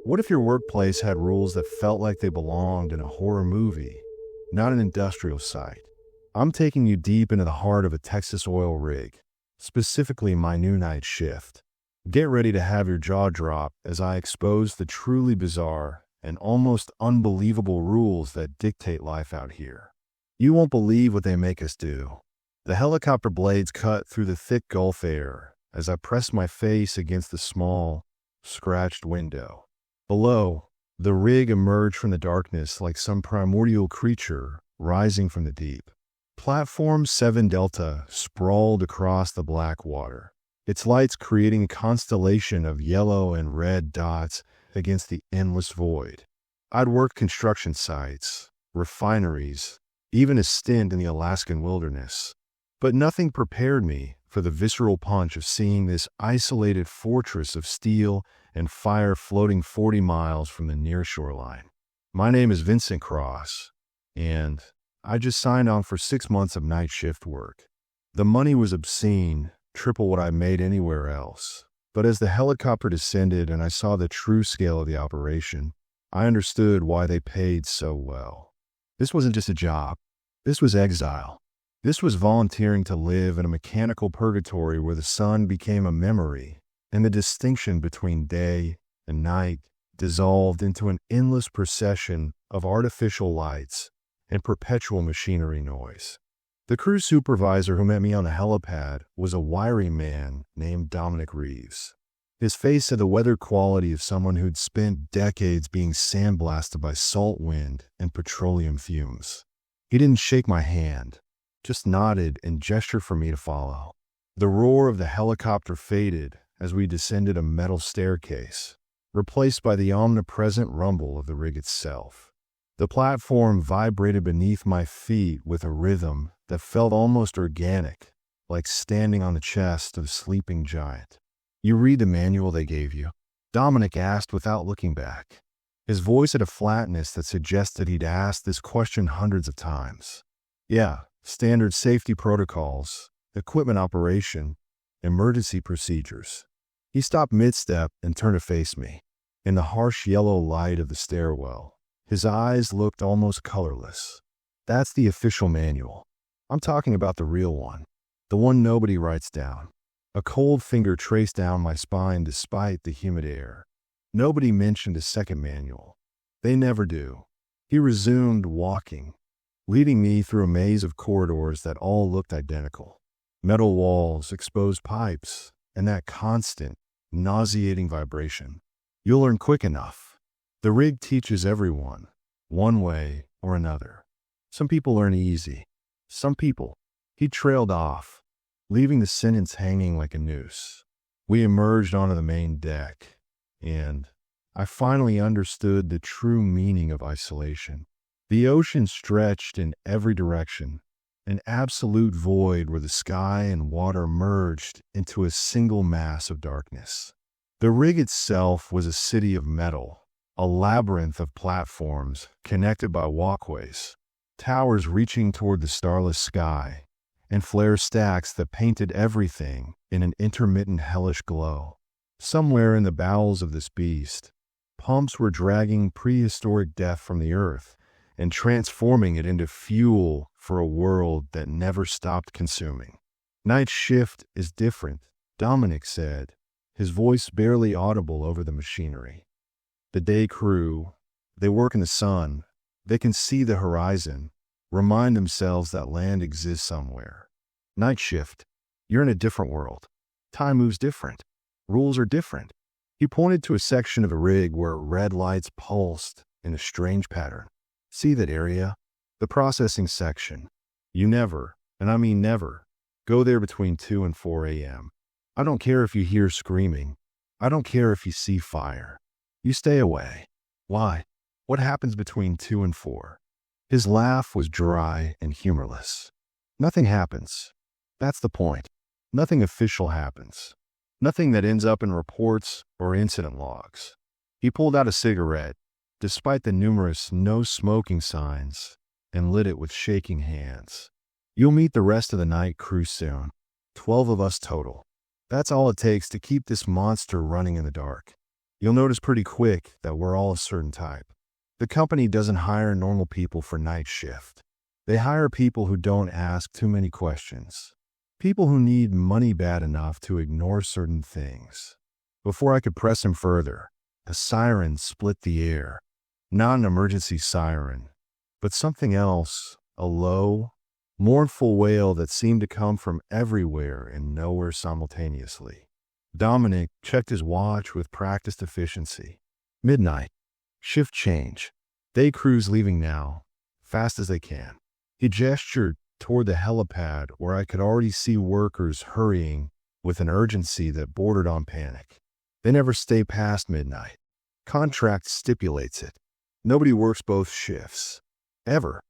What if your workplace had rules that felt like they belonged in a horror movie, not an industrial site? I'm taking you deep into the heart of a Texas oil rig, specifically my new night shift. Get ready to have your jaw drop as I expose the truly bizarre and almost unbelievable rules that dictate life out here. You won't believe what they make us do. The helicopter blades cut through the thick Gulf air as I press my face against the small, scratched window. Below, the rig emerged from the darkness like some primordial creature rising from the deep. Platform 7 Delta sprawled across the black water, its lights creating a constellation of yellow and red dots against the endless void. I'd worked construction sites, refineries, even a stint in the Alaskan wilderness. But nothing prepared me for the visceral punch of seeing this isolated fortress of steel and fire floating 40 miles from the near shoreline. My name is Vincent Cross, and I just signed on for 6 months of night shift work. The money was obscene, triple what I made anywhere else. But as the helicopter descended and I saw the true scale of the operation, I understood why they paid so well. This wasn't just a job. This was exile. This was volunteering to live in a mechanical purgatory where the sun became a memory and the distinction between day and night dissolved into an endless procession of artificial lights and perpetual machinery noise. The crew supervisor who met me on the helipad was a wiry man named Dominic Reeves. His face had the weather quality of someone who'd spent decades being sandblasted by salt wind and petroleum fumes. He didn't shake my hand, just nodded and gestured for me to follow. The roar of the helicopter faded as we descended a metal staircase, replaced by the omnipresent rumble of the rig itself. The platform vibrated beneath my feet with a rhythm that felt almost organic, like standing on the chest of a sleeping giant. "You read the manual they gave you?" Dominic asked without looking back. His voice had a flatness that suggested he'd asked this question hundreds of times. "Yeah, standard safety protocols, equipment operation, emergency procedures." He stopped mid-step and turned to face me. In the harsh yellow light of the stairwell, his eyes looked almost colorless. "That's the official manual. I'm talking about the real one. The one nobody writes down." A cold finger traced down my spine despite the humid air. Nobody mentioned a second manual. They never do. He resumed walking, leading me through a maze of corridors that all looked identical. Metal walls, exposed pipes, and that constant, nauseating vibration. "You'll learn quick enough. The rig teaches everyone, one way or another. Some people learn easy. Some people." He trailed off, leaving the sentence hanging like a noose. We emerged onto the main deck, and I finally understood the true meaning of isolation. The ocean stretched in every direction, an absolute void where the sky and water merged into a single mass of darkness. The rig itself was a city of metal, a labyrinth of platforms connected by walkways, towers reaching toward the starless sky, and flare stacks that painted everything in an intermittent hellish glow. Somewhere in the bowels of this beast, pumps were dragging prehistoric death from the earth and transforming it into fuel for a world that never stopped consuming. "Night shift is different," Dominic said, his voice barely audible over the machinery. "The day crew, they work in the sun. They can see the horizon, remind themselves that land exists somewhere. Night shift, you're in a different world. Time moves different. Rules are different." He pointed to a section of the rig where red lights pulsed in a strange pattern. "See that area? The processing section. You never, and I mean never, go there between 2 and 4 a.m. I don't care if you hear screaming. I don't care if you see fire. You stay away." "Why? What happens between 2 and 4? His laugh was dry and humorless. "Nothing happens. That's the point. Nothing official happens. Nothing that ends up in reports or incident logs." He pulled out a cigarette, despite the numerous no smoking signs, and lit it with shaking hands. "You'll meet the rest of the night crew soon. 12 of us total. That's all it takes to keep this monster running in the dark. You'll notice pretty quick that we're all a certain type. The company doesn't hire normal people for night shift. They hire people who don't ask too many questions. People who need money bad enough to ignore certain things. Before I could press him further, a siren split the air. Not an emergency siren, but something else, a low, mournful wail that seemed to come from everywhere and nowhere simultaneously. Dominic checked his watch with practiced efficiency. Midnight. Shift change. Day crews leaving now, fast as they can. He gestured toward the helipad where I could already see workers hurrying with an urgency that bordered on panic. They never stay past midnight. Contract stipulates it. Nobody works both shifts. Ever.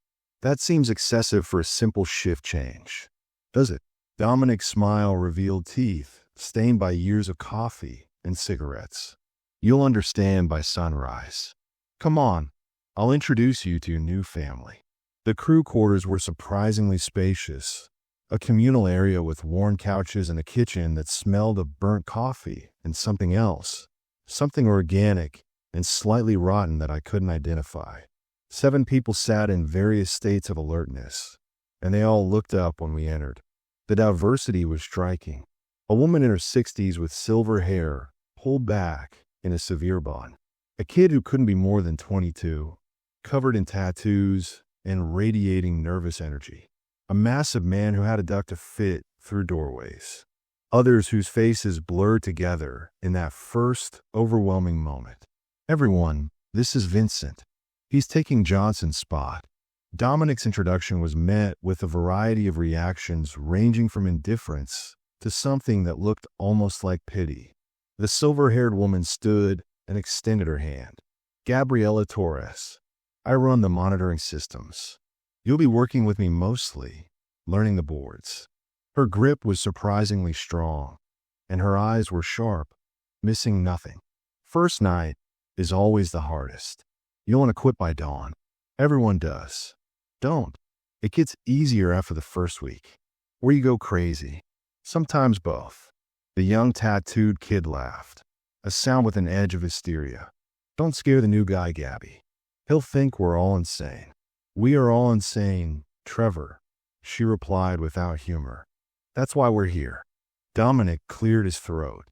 That seems excessive for a simple shift change. Does it? Dominic's smile revealed teeth, stained by years of coffee and cigarettes. You'll understand by sunrise. Come on, I'll introduce you to your new family. The crew quarters were surprisingly spacious, a communal area with worn couches and a kitchen that smelled of burnt coffee and something else, something organic and slightly rotten that I couldn't identify. 7 people sat in various states of alertness, and they all looked up when we entered. The diversity was striking. A woman in her 60s with silver hair, pulled back in a severe bun. A kid who couldn't be more than 22, covered in tattoos and radiating nervous energy. A massive man who had a duck to fit through doorways. Others whose faces blurred together in that first overwhelming moment. Everyone, this is Vincent. He's taking Johnson's spot. Dominic's introduction was met with a variety of reactions ranging from indifference to something that looked almost like pity. The silver-haired woman stood and extended her hand. Gabriela Torres. I run the monitoring systems. You'll be working with me mostly, learning the boards. Her grip was surprisingly strong, and her eyes were sharp, missing nothing. First night is always the hardest. You want to quit by dawn. Everyone does. Don't. It gets easier after the first week, or you go crazy. Sometimes both. The young tattooed kid laughed, a sound with an edge of hysteria. Don't scare the new guy, Gabby. He'll think we're all insane. We are all insane, Trevor, she replied without humor. That's why we're here. Dominic cleared his throat.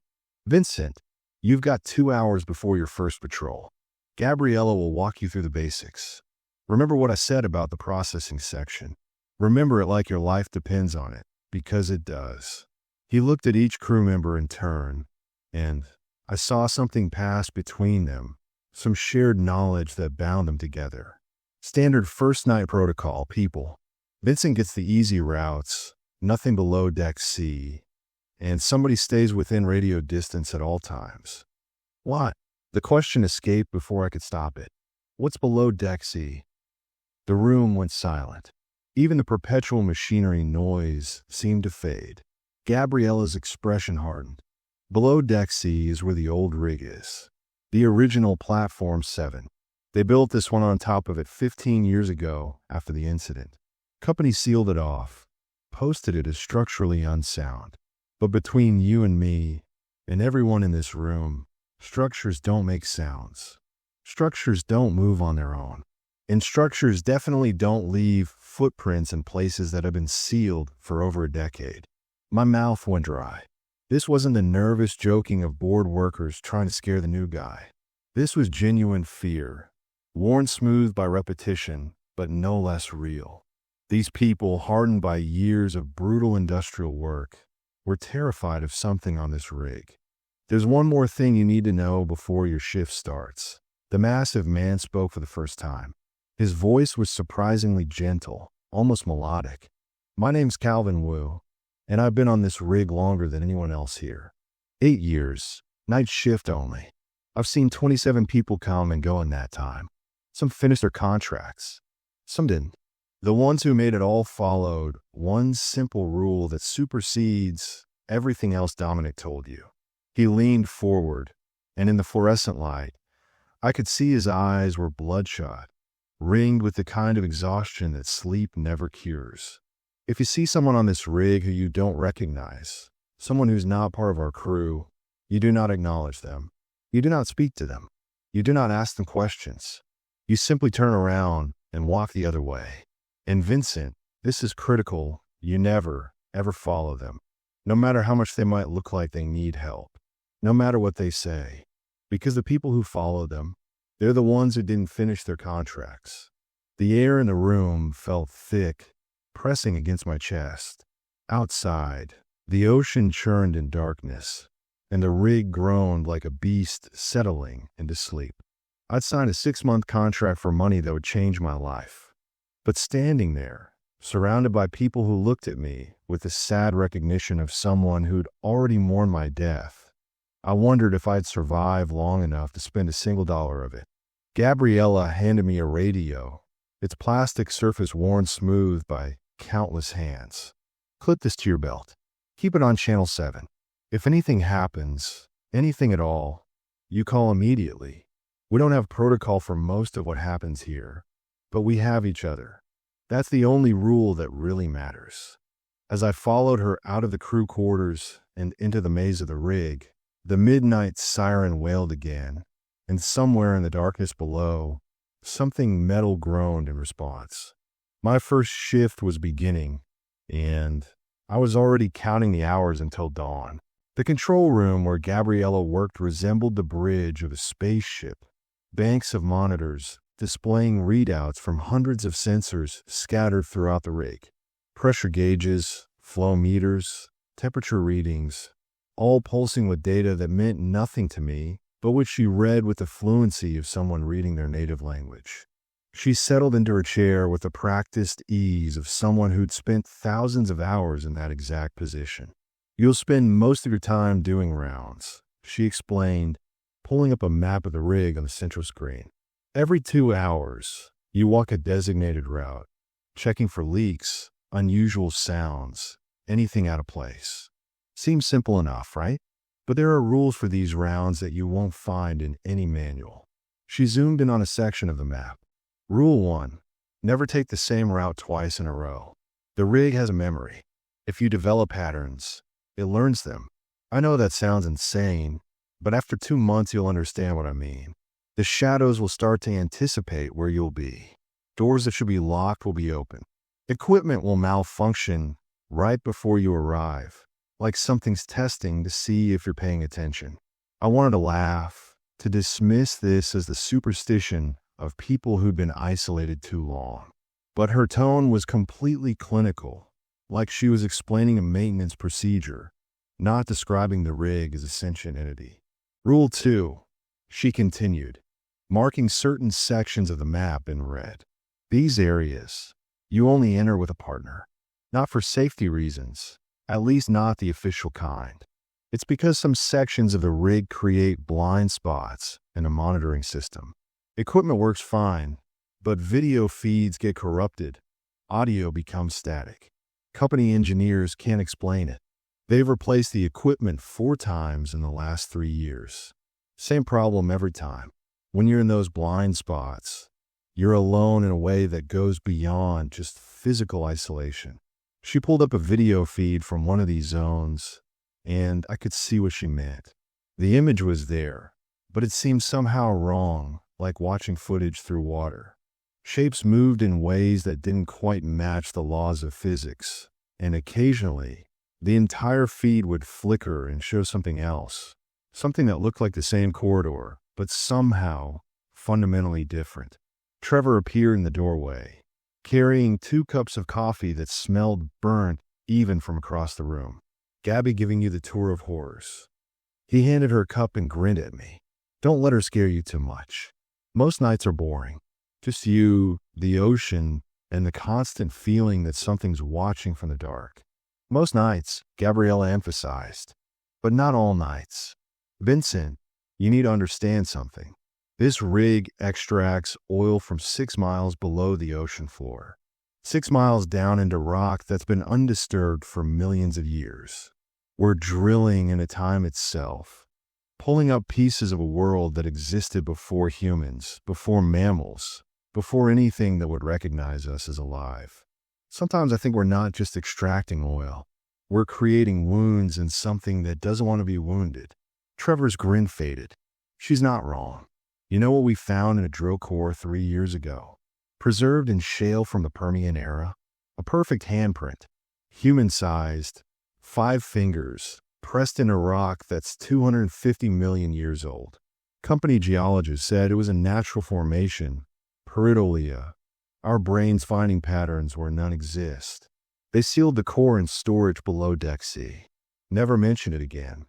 Vincent, you've got 2 hours before your first patrol. Gabriella will walk you through the basics. Remember what I said about the processing section. Remember it like your life depends on it, because it does. He looked at each crew member in turn, and I saw something pass between them, some shared knowledge that bound them together. Standard first night protocol, people. Vincent gets the easy routes, nothing below Deck C, and somebody stays within radio distance at all times. What? The question escaped before I could stop it. What's below Deck C? The room went silent. Even the perpetual machinery noise seemed to fade. Gabriella's expression hardened. Below Deck C is where the old rig is. The original Platform 7. They built this one on top of it 15 years ago after the incident. Company sealed it off, posted it as structurally unsound. But between you and me, and everyone in this room, structures don't make sounds. Structures don't move on their own. And structures definitely don't leave footprints in places that have been sealed for over a decade. My mouth went dry. This wasn't the nervous joking of bored workers trying to scare the new guy. This was genuine fear, worn smooth by repetition, but no less real. These people, hardened by years of brutal industrial work, were terrified of something on this rig. There's one more thing you need to know before your shift starts. The massive man spoke for the first time. His voice was surprisingly gentle, almost melodic. My name's Calvin Wu, and I've been on this rig longer than anyone else here. 8 years, night shift only. I've seen 27 people come and go in that time. Some finished their contracts. Some didn't. The ones who made it all followed one simple rule that supersedes everything else Dominic told you. He leaned forward, and in the fluorescent light, I could see his eyes were bloodshot, ringed with the kind of exhaustion that sleep never cures. If you see someone on this rig who you don't recognize, someone who's not part of our crew, you do not acknowledge them. You do not speak to them. You do not ask them questions. You simply turn around and walk the other way. And Vincent, this is critical. You never, ever follow them. No matter how much they might look like they need help. No matter what they say. Because the people who follow them, they're the ones who didn't finish their contracts. The air in the room felt thick, pressing against my chest. Outside, the ocean churned in darkness, and the rig groaned like a beast settling into sleep. I'd signed a 6-month contract for money that would change my life. But standing there, surrounded by people who looked at me with the sad recognition of someone who'd already mourned my death, I wondered if I'd survive long enough to spend a single dollar of it. Gabriella handed me a radio, its plastic surface worn smooth by countless hands. Clip this to your belt. Keep it on channel 7. If anything happens, anything at all, you call immediately. We don't have protocol for most of what happens here, but we have each other. That's the only rule that really matters. As I followed her out of the crew quarters and into the maze of the rig, the midnight siren wailed again, and somewhere in the darkness below, something metal groaned in response. My first shift was beginning, and I was already counting the hours until dawn. The control room where Gabriella worked resembled the bridge of a spaceship. Banks of monitors displaying readouts from hundreds of sensors scattered throughout the rig. Pressure gauges, flow meters, temperature readings, all pulsing with data that meant nothing to me, but which she read with the fluency of someone reading their native language. She settled into her chair with the practiced ease of someone who'd spent thousands of hours in that exact position. You'll spend most of your time doing rounds, she explained, pulling up a map of the rig on the central screen. Every 2 hours, you walk a designated route, checking for leaks, unusual sounds, anything out of place. Seems simple enough, right? But there are rules for these rounds that you won't find in any manual. She zoomed in on a section of the map. Rule 1. Never take the same route twice in a row. The rig has a memory. If you develop patterns, it learns them. I know that sounds insane, but after 2 months you'll understand what I mean. The shadows will start to anticipate where you'll be. Doors that should be locked will be open. Equipment will malfunction right before you arrive, like something's testing to see if you're paying attention. I wanted to laugh, to dismiss this as the superstition of people who'd been isolated too long. But her tone was completely clinical, like she was explaining a maintenance procedure, not describing the rig as a sentient entity. Rule 2, she continued, marking certain sections of the map in red. These areas, you only enter with a partner, not for safety reasons, at least not the official kind. It's because some sections of the rig create blind spots in a monitoring system. Equipment works fine, but video feeds get corrupted. Audio becomes static. Company engineers can't explain it. They've replaced the equipment 4 times in the last 3 years. Same problem every time. When you're in those blind spots, you're alone in a way that goes beyond just physical isolation. She pulled up a video feed from one of these zones, and I could see what she meant. The image was there, but it seemed somehow wrong, like watching footage through water. Shapes moved in ways that didn't quite match the laws of physics, and occasionally, the entire feed would flicker and show something else, something that looked like the same corridor, but somehow fundamentally different. Trevor appeared in the doorway, carrying 2 cups of coffee that smelled burnt even from across the room. Gabby giving you the tour of horrors. He handed her a cup and grinned at me. Don't let her scare you too much. Most nights are boring. Just you, the ocean, and the constant feeling that something's watching from the dark. Most nights, Gabriella emphasized, but not all nights. Vincent, you need to understand something. This rig extracts oil from 6 miles below the ocean floor. 6 miles down into rock that's been undisturbed for millions of years. We're drilling in a time itself, pulling up pieces of a world that existed before humans, before mammals, before anything that would recognize us as alive. Sometimes I think we're not just extracting oil. We're creating wounds in something that doesn't want to be wounded. Trevor's grin faded. She's not wrong. You know what we found in a drill core 3 years ago? Preserved in shale from the Permian era? A perfect handprint. Human-sized. 5 fingers. Pressed in a rock that's 250 million years old. Company geologists said it was a natural formation. Pareidolia. Our brains finding patterns where none exist. They sealed the core in storage below Deck C. Never mentioned it again.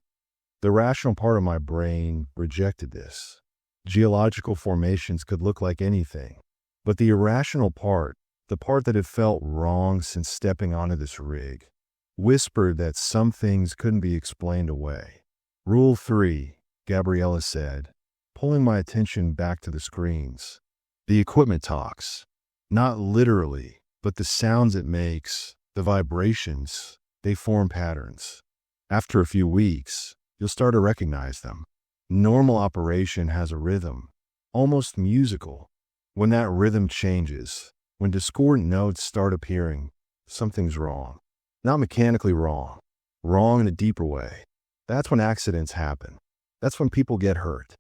The rational part of my brain rejected this. Geological formations could look like anything. But the irrational part, the part that had felt wrong since stepping onto this rig, whispered that some things couldn't be explained away. Rule 3, Gabriella said, pulling my attention back to the screens. The equipment talks. Not literally, but the sounds it makes, the vibrations, they form patterns. After a few weeks, you'll start to recognize them. Normal operation has a rhythm, almost musical. When that rhythm changes, when discordant notes start appearing, something's wrong. Not mechanically wrong, wrong in a deeper way. That's when accidents happen. That's when people get hurt.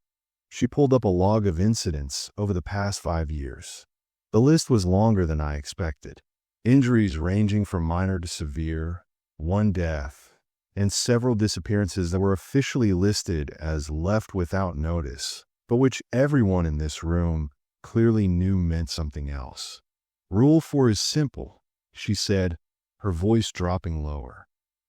She pulled up a log of incidents over the past 5 years. The list was longer than I expected. Injuries ranging from minor to severe, 1 death, and several disappearances that were officially listed as left without notice, but which everyone in this room clearly knew meant something else. Rule 4 is simple, she said, her voice dropping lower.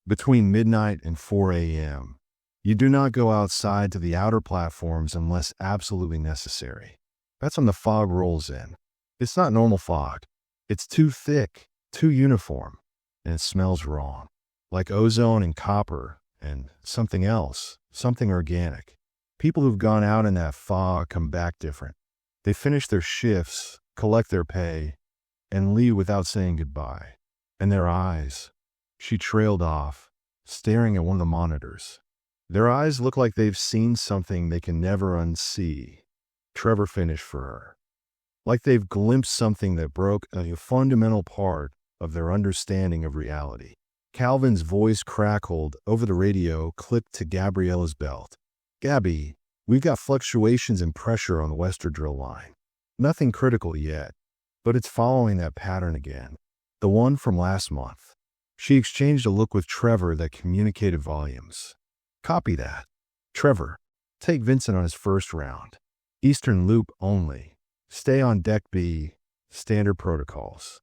Between midnight and 4 a.m., you do not go outside to the outer platforms unless absolutely necessary. That's when the fog rolls in. It's not normal fog. It's too thick, too uniform, and it smells wrong. Like ozone and copper and something else, something organic. People who've gone out in that fog come back different. They finish their shifts, collect their pay, and leave without saying goodbye. And their eyes. She trailed off, staring at one of the monitors. Their eyes look like they've seen something they can never unsee. Trevor finished for her. Like they've glimpsed something that broke a fundamental part of their understanding of reality. Calvin's voice crackled over the radio, clipped to Gabriella's belt. Gabby, we've got fluctuations in pressure on the Western drill line. Nothing critical yet, but it's following that pattern again. The one from last month. She exchanged a look with Trevor that communicated volumes. Copy that. Trevor, take Vincent on his first round. Eastern loop only. Stay on Deck B. Standard protocols.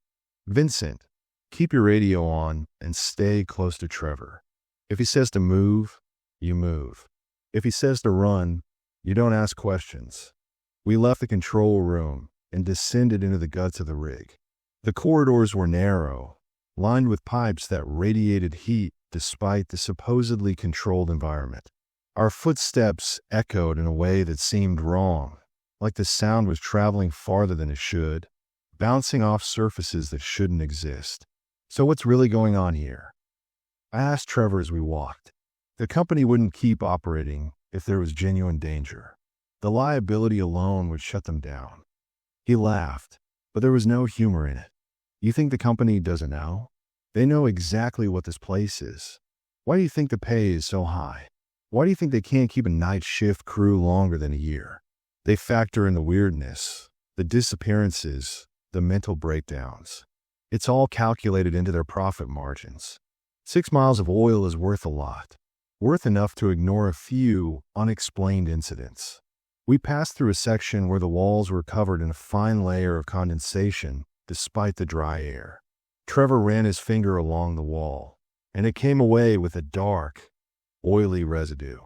Vincent, keep your radio on and stay close to Trevor. If he says to move, you move. If he says to run, you don't ask questions. We left the control room and descended into the guts of the rig. The corridors were narrow, lined with pipes that radiated heat despite the supposedly controlled environment. Our footsteps echoed in a way that seemed wrong, like the sound was traveling farther than it should, bouncing off surfaces that shouldn't exist. So what's really going on here? I asked Trevor as we walked. The company wouldn't keep operating if there was genuine danger. The liability alone would shut them down. He laughed, but there was no humor in it. You think the company doesn't know? They know exactly what this place is. Why do you think the pay is so high? Why do you think they can't keep a night shift crew longer than a year? They factor in the weirdness, the disappearances, the mental breakdowns. It's all calculated into their profit margins. 6 miles of oil is worth a lot. Worth enough to ignore a few unexplained incidents. We passed through a section where the walls were covered in a fine layer of condensation despite the dry air. Trevor ran his finger along the wall, and it came away with a dark, oily residue.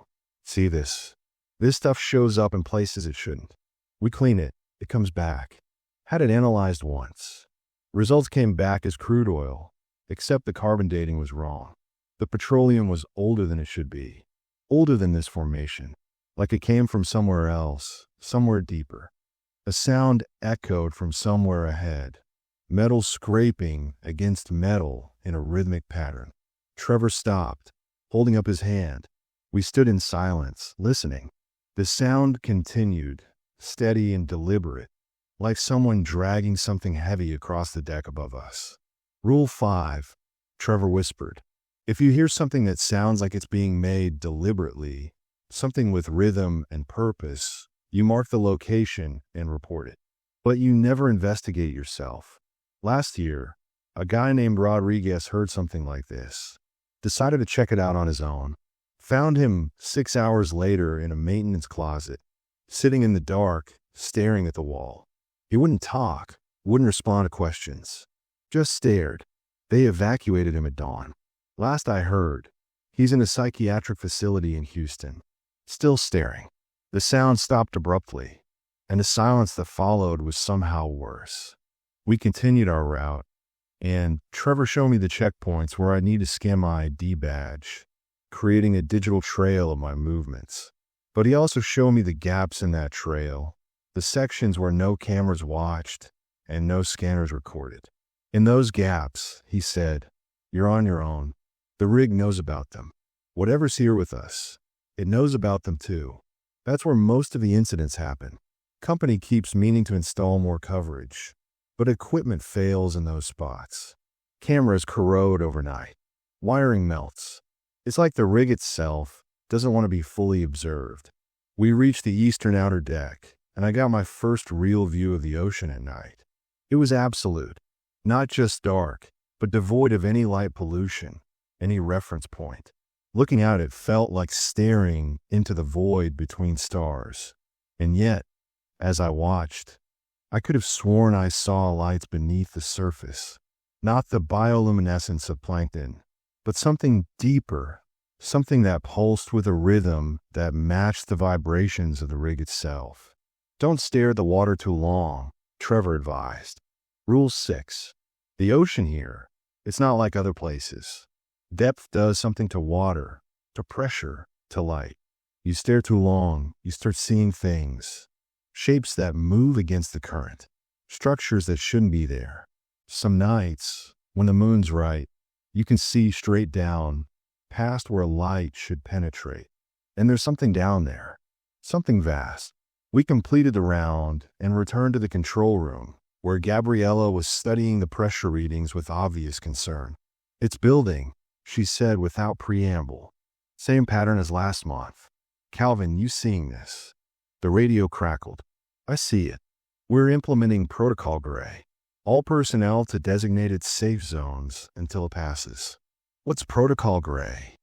See this? This stuff shows up in places it shouldn't. We clean it, it comes back. Had it analyzed once. Results came back as crude oil, except the carbon dating was wrong. The petroleum was older than it should be. Older than this formation. Like it came from somewhere else, somewhere deeper. A sound echoed from somewhere ahead. Metal scraping against metal in a rhythmic pattern. Trevor stopped, holding up his hand. We stood in silence, listening. The sound continued, steady and deliberate, like someone dragging something heavy across the deck above us. Rule 5, Trevor whispered. If you hear something that sounds like it's being made deliberately, something with rhythm and purpose. You mark the location and report it. But you never investigate yourself. Last year, a guy named Rodriguez heard something like this, decided to check it out on his own. Found him 6 hours later in a maintenance closet, sitting in the dark, staring at the wall. He wouldn't talk, wouldn't respond to questions, just stared. They evacuated him at dawn. Last I heard, he's in a psychiatric facility in Houston, still staring. The sound stopped abruptly, and the silence that followed was somehow worse. We continued our route, and Trevor showed me the checkpoints where I need to scan my ID badge, creating a digital trail of my movements. But he also showed me the gaps in that trail, the sections where no cameras watched and no scanners recorded. In those gaps, he said, "You're on your own. The rig knows about them. Whatever's here with us, it knows about them too." That's where most of the incidents happen. Company keeps meaning to install more coverage, but equipment fails in those spots. Cameras corrode overnight. Wiring melts. It's like the rig itself doesn't want to be fully observed. We reached the eastern outer deck, and I got my first real view of the ocean at night. It was absolute. Not just dark, but devoid of any light pollution, any reference point. Looking out, it felt like staring into the void between stars. And yet, as I watched, I could have sworn I saw lights beneath the surface. Not the bioluminescence of plankton, but something deeper, something that pulsed with a rhythm that matched the vibrations of the rig itself. Don't stare at the water too long, Trevor advised. Rule 6. The ocean here, it's not like other places. Depth does something to water, to pressure, to light. You stare too long, you start seeing things. Shapes that move against the current. Structures that shouldn't be there. Some nights, when the moon's right, you can see straight down, past where light should penetrate. And there's something down there. Something vast. We completed the round and returned to the control room, where Gabriella was studying the pressure readings with obvious concern. "It's building," she said without preamble. "Same pattern as last month. Calvin, you seeing this?" The radio crackled. "I see it. We're implementing Protocol Gray. All personnel to designated safe zones until it passes." "What's Protocol Gray?"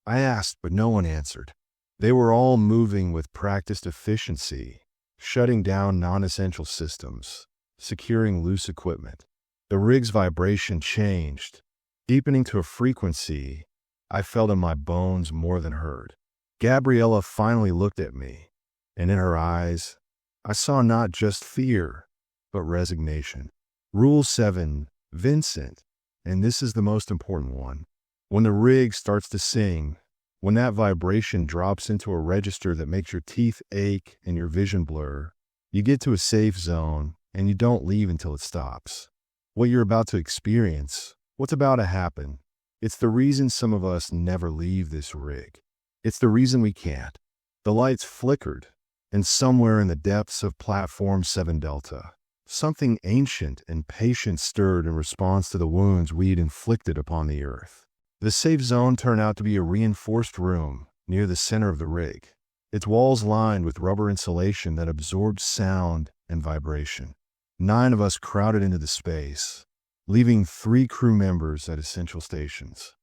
I asked, but no one answered. They were all moving with practiced efficiency, shutting down non-essential systems, securing loose equipment. The rig's vibration changed, deepening to a frequency I felt in my bones more than heard. Gabriella finally looked at me, and in her eyes, I saw not just fear, but resignation. Rule 7, Vincent, and this is the most important one. When the rig starts to sing, when that vibration drops into a register that makes your teeth ache and your vision blur, you get to a safe zone and you don't leave until it stops. What you're about to experience, what's about to happen, it's the reason some of us never leave this rig. It's the reason we can't. The lights flickered, and somewhere in the depths of Platform 7 Delta, something ancient and patient stirred in response to the wounds we'd inflicted upon the earth. The safe zone turned out to be a reinforced room near the center of the rig, its walls lined with rubber insulation that absorbed sound and vibration. 9 of us crowded into the space, leaving 3 crew members at essential stations.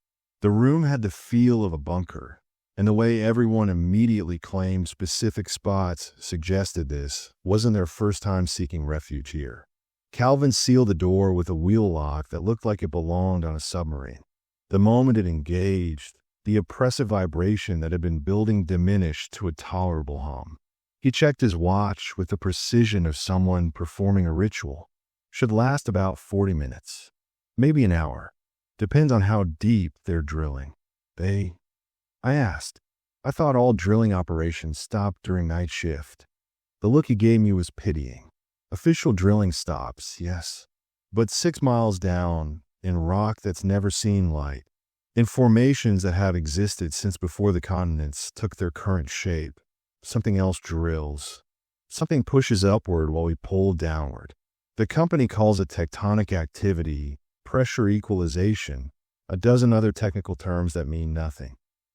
The room had the feel of a bunker, and the way everyone immediately claimed specific spots suggested this wasn't their first time seeking refuge here. Calvin sealed the door with a wheel lock that looked like it belonged on a submarine. The moment it engaged, the oppressive vibration that had been building diminished to a tolerable hum. He checked his watch with the precision of someone performing a ritual. Should last about 40 minutes, maybe an hour. Depends on how deep they're drilling. I asked. I thought all drilling operations stopped during night shift. The look he gave me was pitying. Official drilling stops, yes. But 6 miles down, in rock that's never seen light, in formations that have existed since before the continents took their current shape, something else drills. Something pushes upward while we pull downward. The company calls it tectonic activity, pressure equalization, a dozen other technical terms that mean nothing.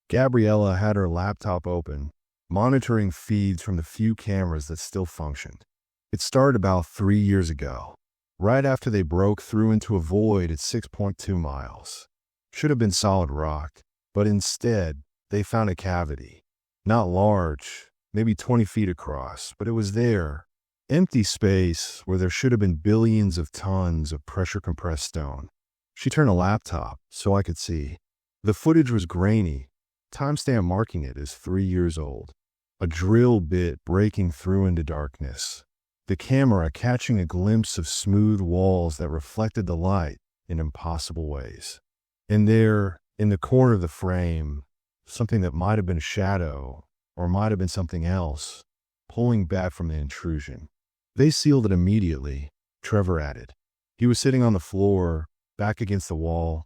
Gabriella had her laptop open, monitoring feeds from the few cameras that still functioned. It started about 3 years ago, right after they broke through into a void at 6.2 miles. Should have been solid rock, but instead, they found a cavity. Not large, maybe 20 feet across, but it was there. Empty space where there should have been billions of tons of pressure-compressed stone. She turned a laptop so I could see. The footage was grainy, timestamp marking it as 3 years old. A drill bit breaking through into darkness. The camera catching a glimpse of smooth walls that reflected the light in impossible ways. And there, in the corner of the frame, something that might have been a shadow or might have been something else, pulling back from the intrusion. They sealed it immediately, Trevor added. He was sitting on the floor, back against the wall,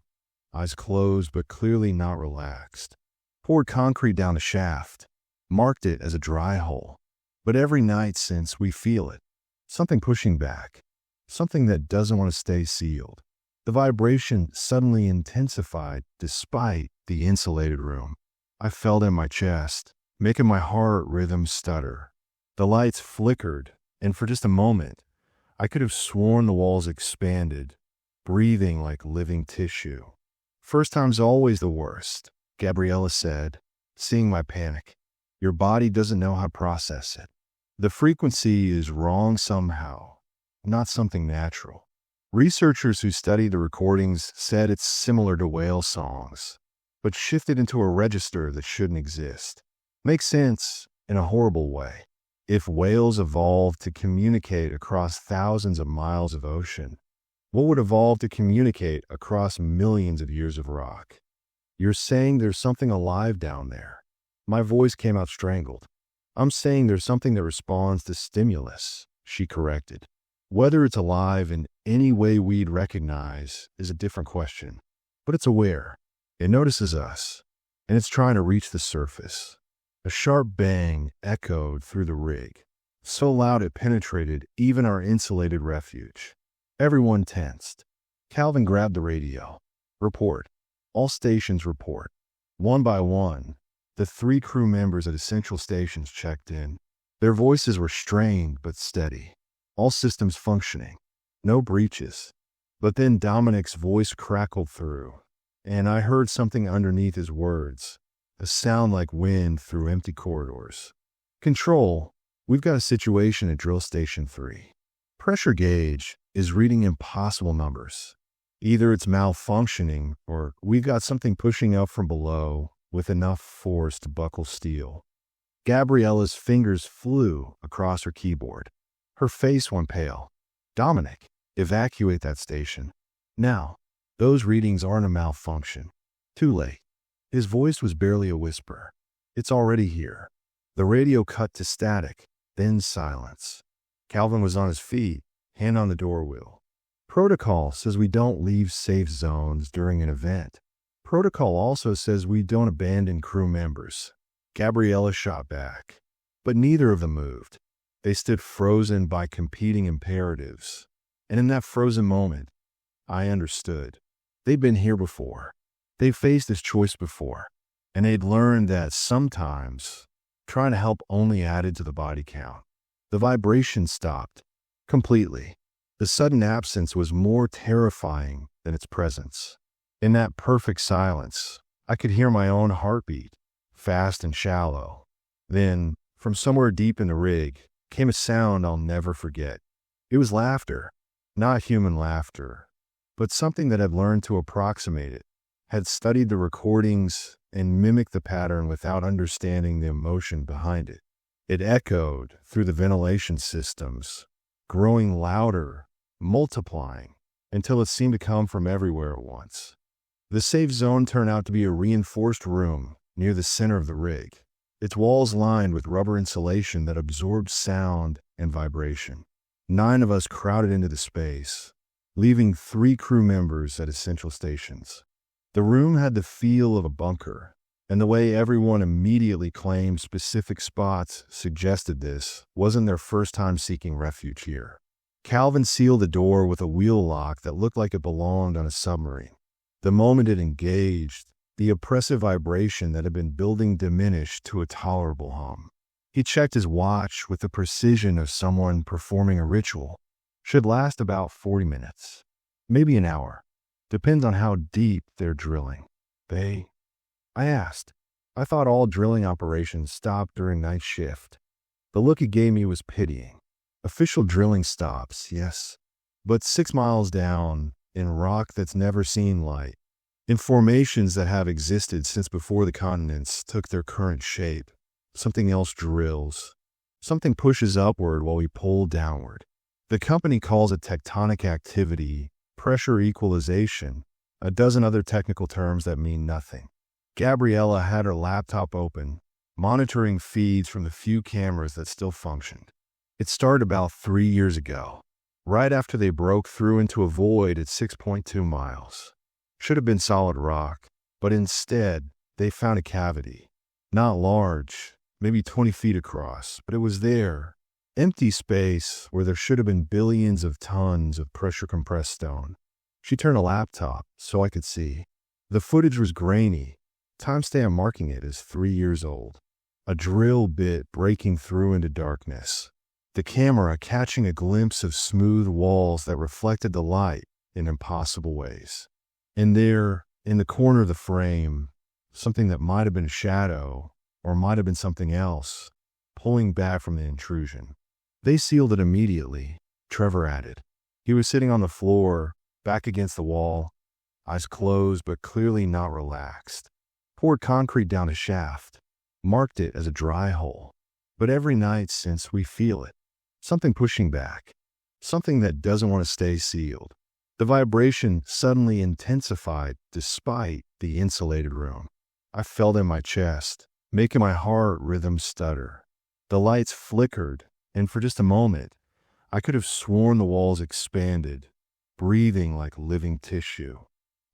eyes closed but clearly not relaxed. Poured concrete down the shaft, marked it as a dry hole. But every night since, we feel it. Something pushing back. Something that doesn't want to stay sealed. The vibration suddenly intensified despite the insulated room. I felt in my chest, making my heart rhythm stutter. The lights flickered, and for just a moment, I could have sworn the walls expanded, breathing like living tissue. First time's always the worst, Gabriella said, seeing my panic. Your body doesn't know how to process it. The frequency is wrong somehow, not something natural. Researchers who studied the recordings said it's similar to whale songs, but shifted into a register that shouldn't exist. Makes sense in a horrible way. If whales evolved to communicate across thousands of miles of ocean, what would evolve to communicate across millions of years of rock? You're saying there's something alive down there. My voice came out strangled. I'm saying there's something that responds to stimulus, she corrected. Whether it's alive in any way we'd recognize is a different question. But it's aware. It notices us, and it's trying to reach the surface. A sharp bang echoed through the rig, so loud it penetrated even our insulated refuge. Everyone tensed. Calvin grabbed the radio. Report. All stations report. One by one, the 3 crew members at essential stations checked in. Their voices were strained but steady. All systems functioning. No breaches. But then Dominic's voice crackled through, and I heard something underneath his words. A sound like wind through empty corridors. Control, we've got a situation at Drill Station 3. Pressure gauge is reading impossible numbers. Either it's malfunctioning or we've got something pushing up from below with enough force to buckle steel. Gabriella's fingers flew across her keyboard. Her face went pale. Dominic, evacuate that station. Now, those readings aren't a malfunction. Too late. His voice was barely a whisper. It's already here. The radio cut to static, then silence. Calvin was on his feet, hand on the door wheel. Protocol says we don't leave safe zones during an event. Protocol also says we don't abandon crew members. Gabriella shot back, but neither of them moved. They stood frozen by competing imperatives. And in that frozen moment, I understood. They'd been here before. They faced this choice before, and they'd learned that sometimes trying to help only added to the body count. The vibration stopped completely. The sudden absence was more terrifying than its presence. In that perfect silence, I could hear my own heartbeat, fast and shallow. Then, from somewhere deep in the rig, came a sound I'll never forget. It was laughter, not human laughter, but something that I'd learned to approximate it. Had studied the recordings and mimicked the pattern without understanding the emotion behind it. It echoed through the ventilation systems, growing louder, multiplying, until it seemed to come from everywhere at once. The safe zone turned out to be a reinforced room near the center of the rig, its walls lined with rubber insulation that absorbed sound and vibration. 9 of us crowded into the space, leaving 3 crew members at essential stations. The room had the feel of a bunker, and the way everyone immediately claimed specific spots suggested this wasn't their first time seeking refuge here. Calvin sealed the door with a wheel lock that looked like it belonged on a submarine. The moment it engaged, the oppressive vibration that had been building diminished to a tolerable hum. He checked his watch with the precision of someone performing a ritual. Should last about 40 minutes, maybe an hour. Depends on how deep they're drilling. I asked. I thought all drilling operations stopped during night shift. The look he gave me was pitying. Official drilling stops, yes. But 6 miles down, in rock that's never seen light, in formations that have existed since before the continents took their current shape, something else drills. Something pushes upward while we pull downward. The company calls it tectonic activity, pressure equalization, a dozen other technical terms that mean nothing. Gabriella had her laptop open, monitoring feeds from the few cameras that still functioned. It started about 3 years ago, right after they broke through into a void at 6.2 miles. Should have been solid rock, but instead, they found a cavity. Not large, maybe 20 feet across, but it was there. Empty space where there should have been billions of tons of pressure-compressed stone. She turned a laptop so I could see. The footage was grainy. Timestamp marking it as 3 years old. A drill bit breaking through into darkness. The camera catching a glimpse of smooth walls that reflected the light in impossible ways. And there, in the corner of the frame, something that might have been a shadow, or might have been something else, pulling back from the intrusion. They sealed it immediately, Trevor added. He was sitting on the floor, back against the wall, eyes closed but clearly not relaxed. Poured concrete down a shaft, marked it as a dry hole. But every night since we feel it. Something pushing back. Something that doesn't want to stay sealed. The vibration suddenly intensified despite the insulated room. I felt in my chest, making my heart rhythm stutter. The lights flickered, and for just a moment, I could have sworn the walls expanded, breathing like living tissue.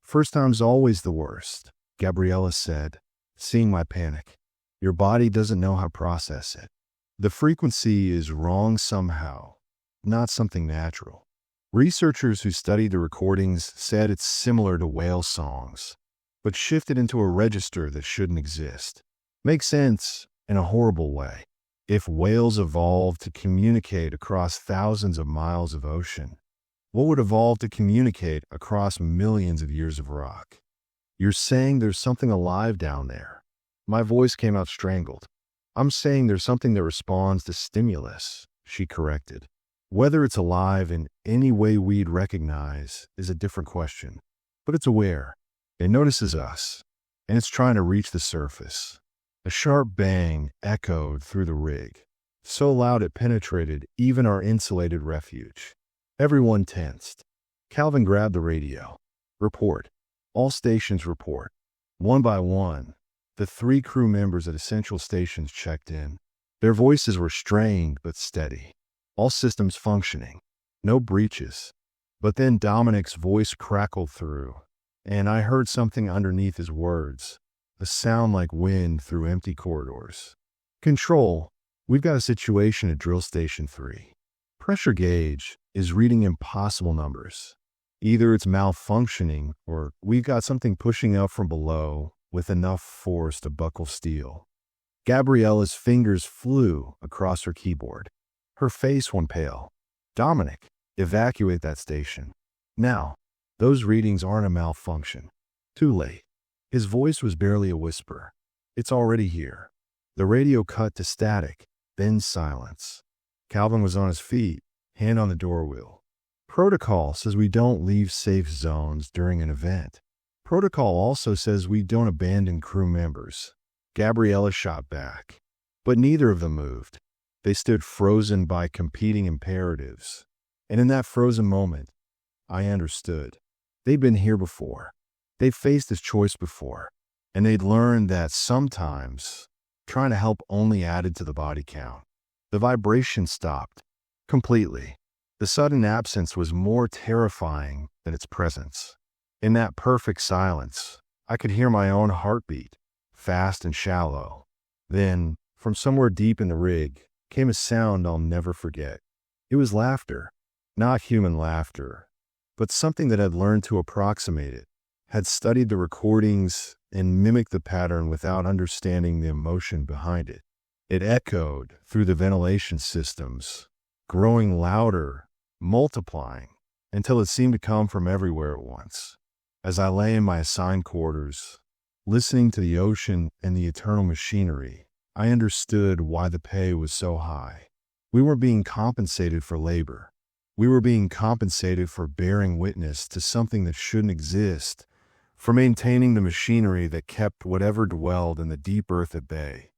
First time's always the worst, Gabriella said, seeing my panic. Your body doesn't know how to process it. The frequency is wrong somehow, not something natural. Researchers who studied the recordings said it's similar to whale songs, but shifted into a register that shouldn't exist. Makes sense in a horrible way. If whales evolved to communicate across thousands of miles of ocean, what would evolve to communicate across millions of years of rock? You're saying there's something alive down there. My voice came out strangled. I'm saying there's something that responds to stimulus, she corrected. Whether it's alive in any way we'd recognize is a different question. But it's aware. It notices us, and it's trying to reach the surface. A sharp bang echoed through the rig, so loud it penetrated even our insulated refuge. Everyone tensed. Calvin grabbed the radio. Report. All stations report. One by one, the 3 crew members at essential stations checked in. Their voices were strained but steady. All systems functioning. No breaches. But then Dominic's voice crackled through, and I heard something underneath his words, a sound like wind through empty corridors. Control, we've got a situation at Drill Station 3. Pressure gauge is reading impossible numbers. Either it's malfunctioning, or we've got something pushing up from below with enough force to buckle steel. Gabriella's fingers flew across her keyboard. Her face went pale. Dominic, evacuate that station. Now, those readings aren't a malfunction. Too late. His voice was barely a whisper. It's already here. The radio cut to static, then silence. Calvin was on his feet, hand on the door wheel. Protocol says we don't leave safe zones during an event. Protocol also says we don't abandon crew members. Gabriella shot back. But neither of them moved. They stood frozen by competing imperatives. And in that frozen moment, I understood. They'd been here before. They'd faced this choice before. And they'd learned that sometimes trying to help only added to the body count. The vibration stopped. Completely. The sudden absence was more terrifying than its presence. In that perfect silence, I could hear my own heartbeat, fast and shallow. Then, from somewhere deep in the rig, came a sound I'll never forget. It was laughter. Not human laughter, but something that had learned to approximate it, had studied the recordings and mimicked the pattern without understanding the emotion behind it. It echoed through the ventilation systems, growing louder, multiplying, until it seemed to come from everywhere at once. As I lay in my assigned quarters, listening to the ocean and the eternal machinery, I understood why the pay was so high. We weren't being compensated for labor. We were being compensated for bearing witness to something that shouldn't exist, for maintaining the machinery that kept whatever dwelled in the deep earth at bay,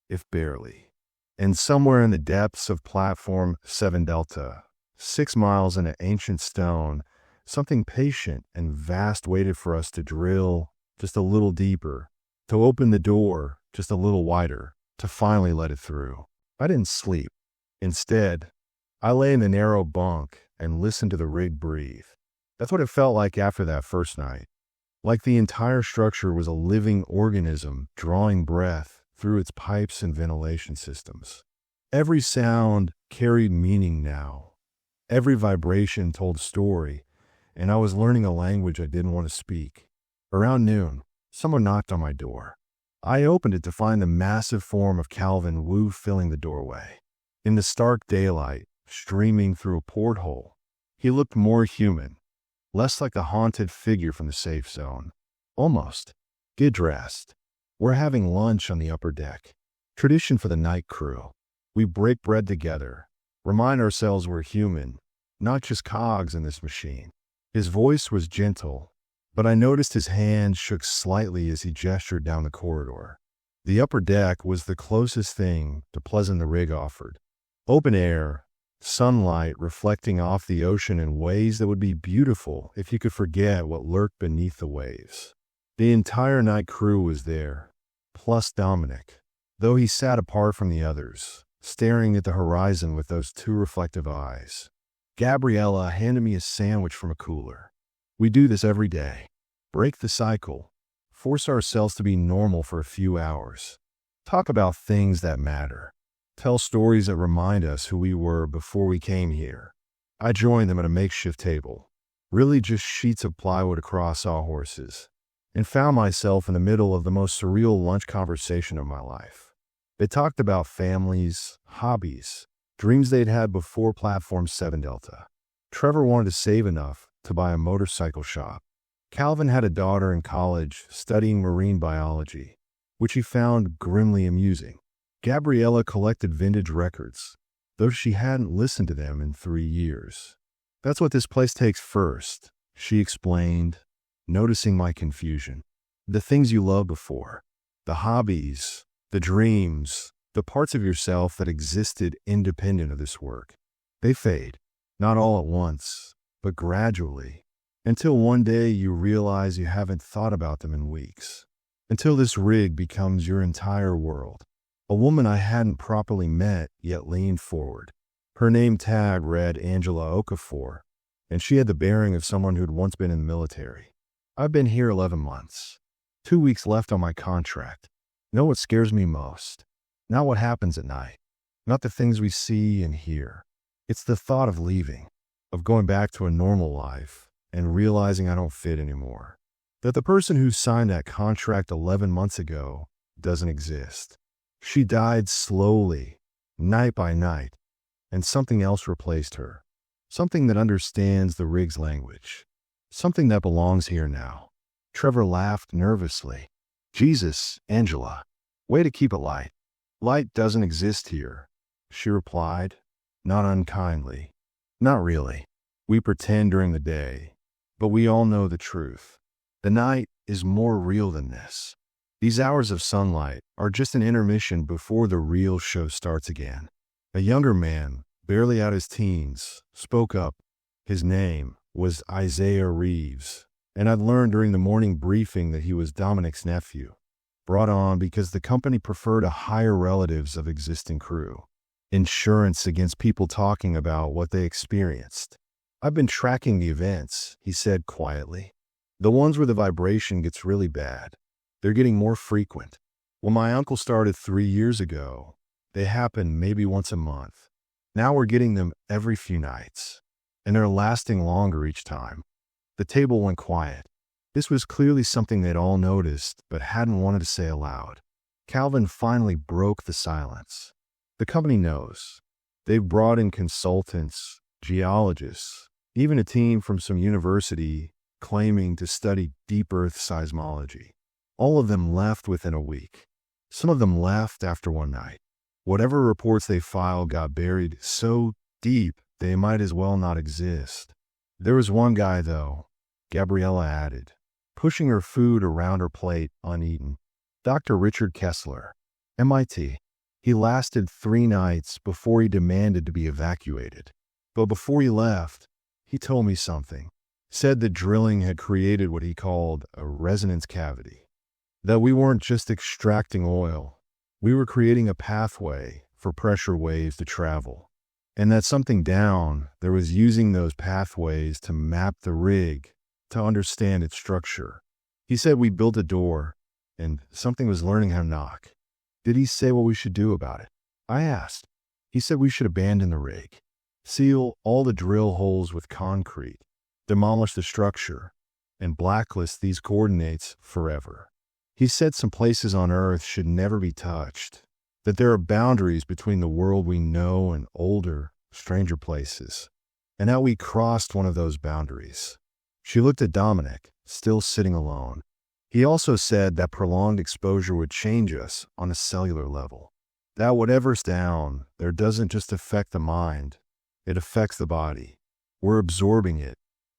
if barely. And somewhere in the depths of Platform 7 Delta, 6 miles into ancient stone, something patient and vast waited for us to drill just a little deeper, to open the door just a little wider, to finally let it through. I didn't sleep. Instead, I lay in the narrow bunk and listened to the rig breathe. That's what it felt like after that first night. Like the entire structure was a living organism drawing breath through its pipes and ventilation systems. Every sound carried meaning now. Every vibration told a story, and I was learning a language I didn't want to speak. Around noon, someone knocked on my door. I opened it to find the massive form of Calvin Wu filling the doorway. In the stark daylight, streaming through a porthole, he looked more human, less like a haunted figure from the safe zone. Almost. Get dressed. We're having lunch on the upper deck. Tradition for the night crew. We break bread together, remind ourselves we're human, not just cogs in this machine. His voice was gentle, but I noticed his hand shook slightly as he gestured down the corridor. The upper deck was the closest thing to Pleasant the rig offered. Open air, sunlight reflecting off the ocean in ways that would be beautiful if you could forget what lurked beneath the waves. The entire night crew was there, plus Dominic, though he sat apart from the others, staring at the horizon with those two reflective eyes. Gabriella handed me a sandwich from a cooler. We do this every day. Break the cycle. Force ourselves to be normal for a few hours. Talk about things that matter. Tell stories that remind us who we were before we came here. I joined them at a makeshift table, really just sheets of plywood across sawhorses, and found myself in the middle of the most surreal lunch conversation of my life. They talked about families, hobbies, dreams they'd had before Platform 7 Delta. Trevor wanted to save enough to buy a motorcycle shop. Calvin had a daughter in college studying marine biology, which he found grimly amusing. Gabriella collected vintage records, though she hadn't listened to them in 3 years. That's what this place takes first, she explained, noticing my confusion. The things you loved before, the hobbies, the dreams, the parts of yourself that existed independent of this work. They fade, not all at once, but gradually, until one day you realize you haven't thought about them in weeks. Until this rig becomes your entire world. A woman I hadn't properly met yet leaned forward. Her name tag read Angela Okafor, and she had the bearing of someone who'd once been in the military. I've been here 11 months. 2 weeks left on my contract. Know what scares me most? Not what happens at night. Not the things we see and hear. It's the thought of leaving, of going back to a normal life and realizing I don't fit anymore. That the person who signed that contract 11 months ago doesn't exist. She died slowly, night by night, and something else replaced her. Something that understands the rig's language. Something that belongs here now. Trevor laughed nervously. Jesus, Angela. Way to keep it light. Light doesn't exist here, she replied, not unkindly. Not really. We pretend during the day, but we all know the truth. The night is more real than this. These hours of sunlight are just an intermission before the real show starts again. A younger man, barely out his teens, spoke up. His name was Isaiah Reeves, and I'd learned during the morning briefing that he was Dominic's nephew, brought on because the company preferred to hire relatives of existing crew. Insurance against people talking about what they experienced. I've been tracking the events, he said quietly. The ones where the vibration gets really bad. They're getting more frequent. When my uncle started 3 years ago, they happened maybe once a month. Now we're getting them every few nights, and they're lasting longer each time. The table went quiet. This was clearly something they'd all noticed, but hadn't wanted to say aloud. Calvin finally broke the silence. The company knows. They've brought in consultants, geologists, even a team from some university claiming to study deep Earth seismology. All of them left within a week. Some of them left after one night. Whatever reports they filed got buried so deep they might as well not exist. There was one guy, though, Gabriella added, pushing her food around her plate uneaten. Dr. Richard Kessler, MIT. He lasted 3 nights before he demanded to be evacuated. But before he left, he told me something. Said that drilling had created what he called a resonance cavity. That we weren't just extracting oil, we were creating a pathway for pressure waves to travel. And that something down there was using those pathways to map the rig, to understand its structure. He said we built a door, and something was learning how to knock. Did he say what we should do about it? I asked. He said we should abandon the rig, seal all the drill holes with concrete, demolish the structure, and blacklist these coordinates forever. He said some places on Earth should never be touched, that there are boundaries between the world we know and older, stranger places, and how we crossed one of those boundaries. She looked at Dominic, still sitting alone. He also said that prolonged exposure would change us on a cellular level, that whatever's down there doesn't just affect the mind, it affects the body. We're absorbing it,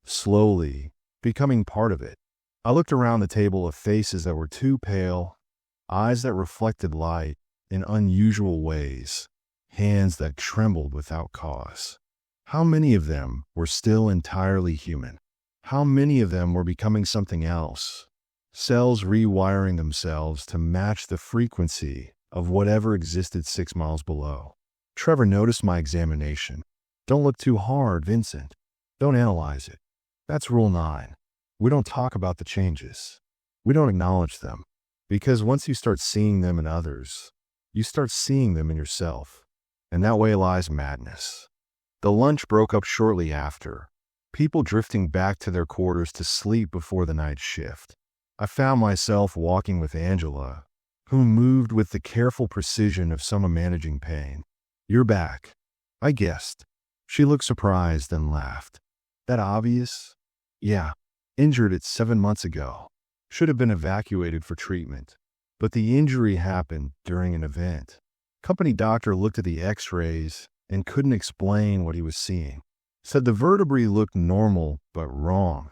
slowly, becoming part of it. I looked around the table of faces that were too pale, eyes that reflected light in unusual ways, hands that trembled without cause. How many of them were still entirely human? How many of them were becoming something else? Cells rewiring themselves to match the frequency of whatever existed 6 miles below. Trevor noticed my examination. Don't look too hard, Vincent. Don't analyze it. That's Rule 9. We don't talk about the changes. We don't acknowledge them. Because once you start seeing them in others, you start seeing them in yourself. And that way lies madness. The lunch broke up shortly after, people drifting back to their quarters to sleep before the night shift. I found myself walking with Angela, who moved with the careful precision of someone managing pain. You're back, I guessed. She looked surprised and laughed. That obvious? Yeah, injured it 7 months ago. Should have been evacuated for treatment. But the injury happened during an event. Company doctor looked at the x-rays and couldn't explain what he was seeing. Said the vertebrae looked normal but wrong,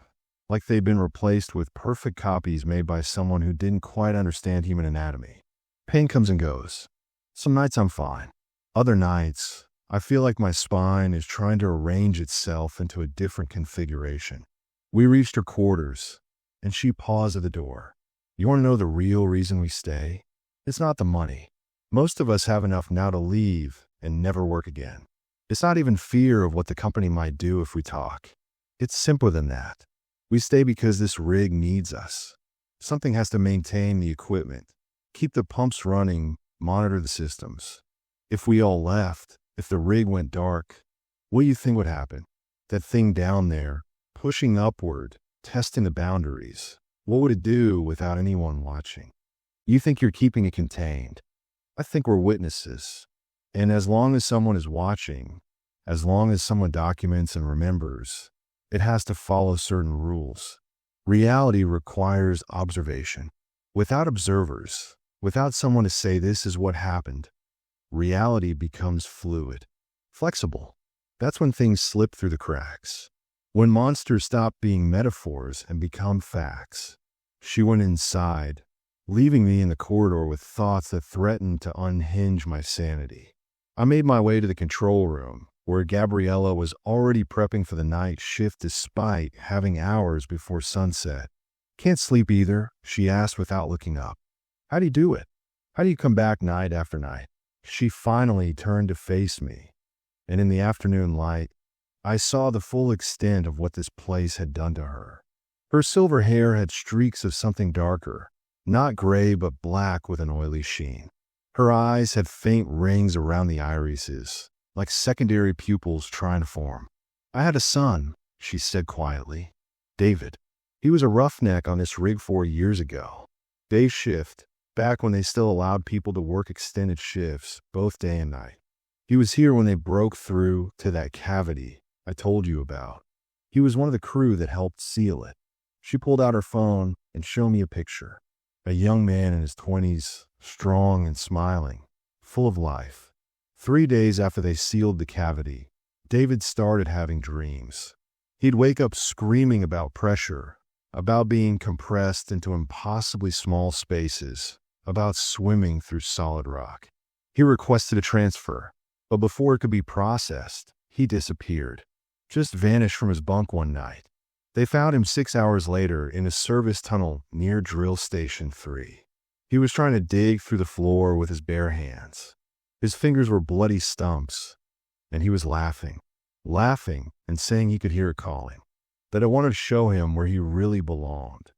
like they'd been replaced with perfect copies made by someone who didn't quite understand human anatomy. Pain comes and goes. Some nights I'm fine. Other nights, I feel like my spine is trying to arrange itself into a different configuration. We reached her quarters, and she paused at the door. You want to know the real reason we stay? It's not the money. Most of us have enough now to leave and never work again. It's not even fear of what the company might do if we talk. It's simpler than that. We stay because this rig needs us. Something has to maintain the equipment, keep the pumps running, monitor the systems. If we all left, if the rig went dark, what do you think would happen? That thing down there, pushing upward, testing the boundaries. What would it do without anyone watching? You think you're keeping it contained. I think we're witnesses. And as long as someone is watching, as long as someone documents and remembers, it has to follow certain rules. Reality requires observation. Without observers, without someone to say this is what happened, reality becomes fluid, flexible. That's when things slip through the cracks. When monsters stop being metaphors and become facts. She went inside, leaving me in the corridor with thoughts that threatened to unhinge my sanity. I made my way to the control room, where Gabriella was already prepping for the night shift despite having hours before sunset. Can't sleep either, she asked without looking up. How do you do it? How do you come back night after night? She finally turned to face me, and in the afternoon light, I saw the full extent of what this place had done to her. Her silver hair had streaks of something darker, not gray but black with an oily sheen. Her eyes had faint rings around the irises, like secondary pupils trying to form. I had a son, she said quietly. David. He was a roughneck on this rig 4 years ago. Day shift, back when they still allowed people to work extended shifts, both day and night. He was here when they broke through to that cavity I told you about. He was one of the crew that helped seal it. She pulled out her phone and showed me a picture. A young man in his 20s, strong and smiling, full of life. 3 days after they sealed the cavity, David started having dreams. He'd wake up screaming about pressure, about being compressed into impossibly small spaces, about swimming through solid rock. He requested a transfer, but before it could be processed, he disappeared. Just vanished from his bunk one night. They found him 6 hours later in a service tunnel near Drill Station 3. He was trying to dig through the floor with his bare hands. His fingers were bloody stumps, and he was laughing and saying he could hear it calling, that it wanted to show him where he really belonged.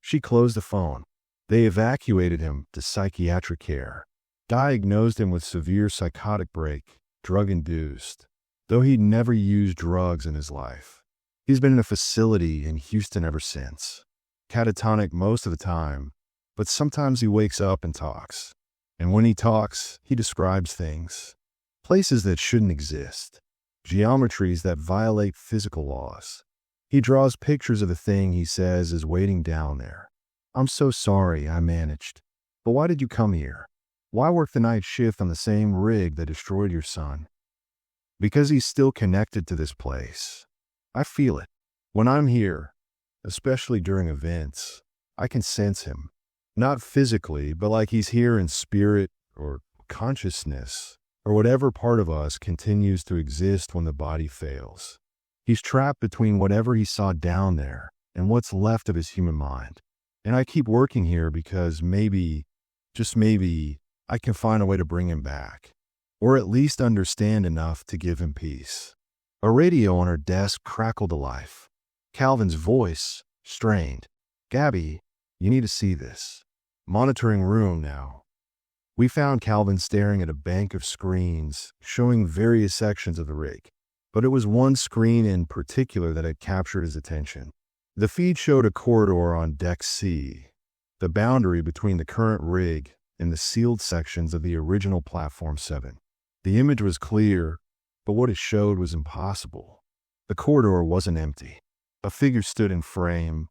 She closed the phone. They evacuated him to psychiatric care, diagnosed him with severe psychotic break, drug-induced, though he'd never used drugs in his life. He's been in a facility in Houston ever since. Catatonic most of the time, but sometimes he wakes up and talks. And when he talks, he describes things. Places that shouldn't exist. Geometries that violate physical laws. He draws pictures of the thing he says is waiting down there. I'm so sorry I managed. But why did you come here? Why work the night shift on the same rig that destroyed your son? Because he's still connected to this place. I feel it. When I'm here, especially during events, I can sense him. Not physically, but like he's here in spirit or consciousness, or whatever part of us continues to exist when the body fails. He's trapped between whatever he saw down there and what's left of his human mind. And I keep working here because maybe, just maybe, I can find a way to bring him back, or at least understand enough to give him peace. A radio on her desk crackled to life. Calvin's voice, strained. Gabby, you need to see this. Monitoring room now. We found Calvin staring at a bank of screens showing various sections of the rig, but it was one screen in particular that had captured his attention. The feed showed a corridor on Deck C, the boundary between the current rig and the sealed sections of the original Platform 7. The image was clear, but what it showed was impossible. The corridor wasn't empty. A figure stood in frame,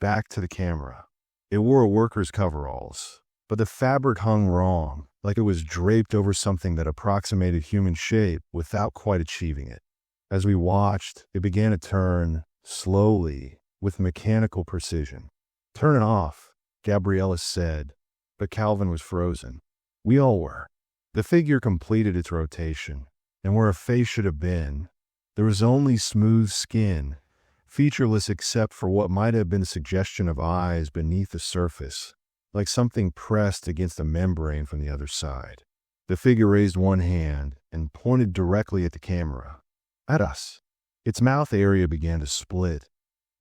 back to the camera. It wore worker's coveralls, but the fabric hung wrong, like it was draped over something that approximated human shape without quite achieving it. As we watched, it began to turn, slowly, with mechanical precision. Turn it off, Gabriella said, but Calvin was frozen. We all were. The figure completed its rotation, and where a face should have been, there was only smooth skin, featureless except for what might have been a suggestion of eyes beneath the surface, like something pressed against a membrane from the other side. The figure raised one hand and pointed directly at the camera. At us. Its mouth area began to split,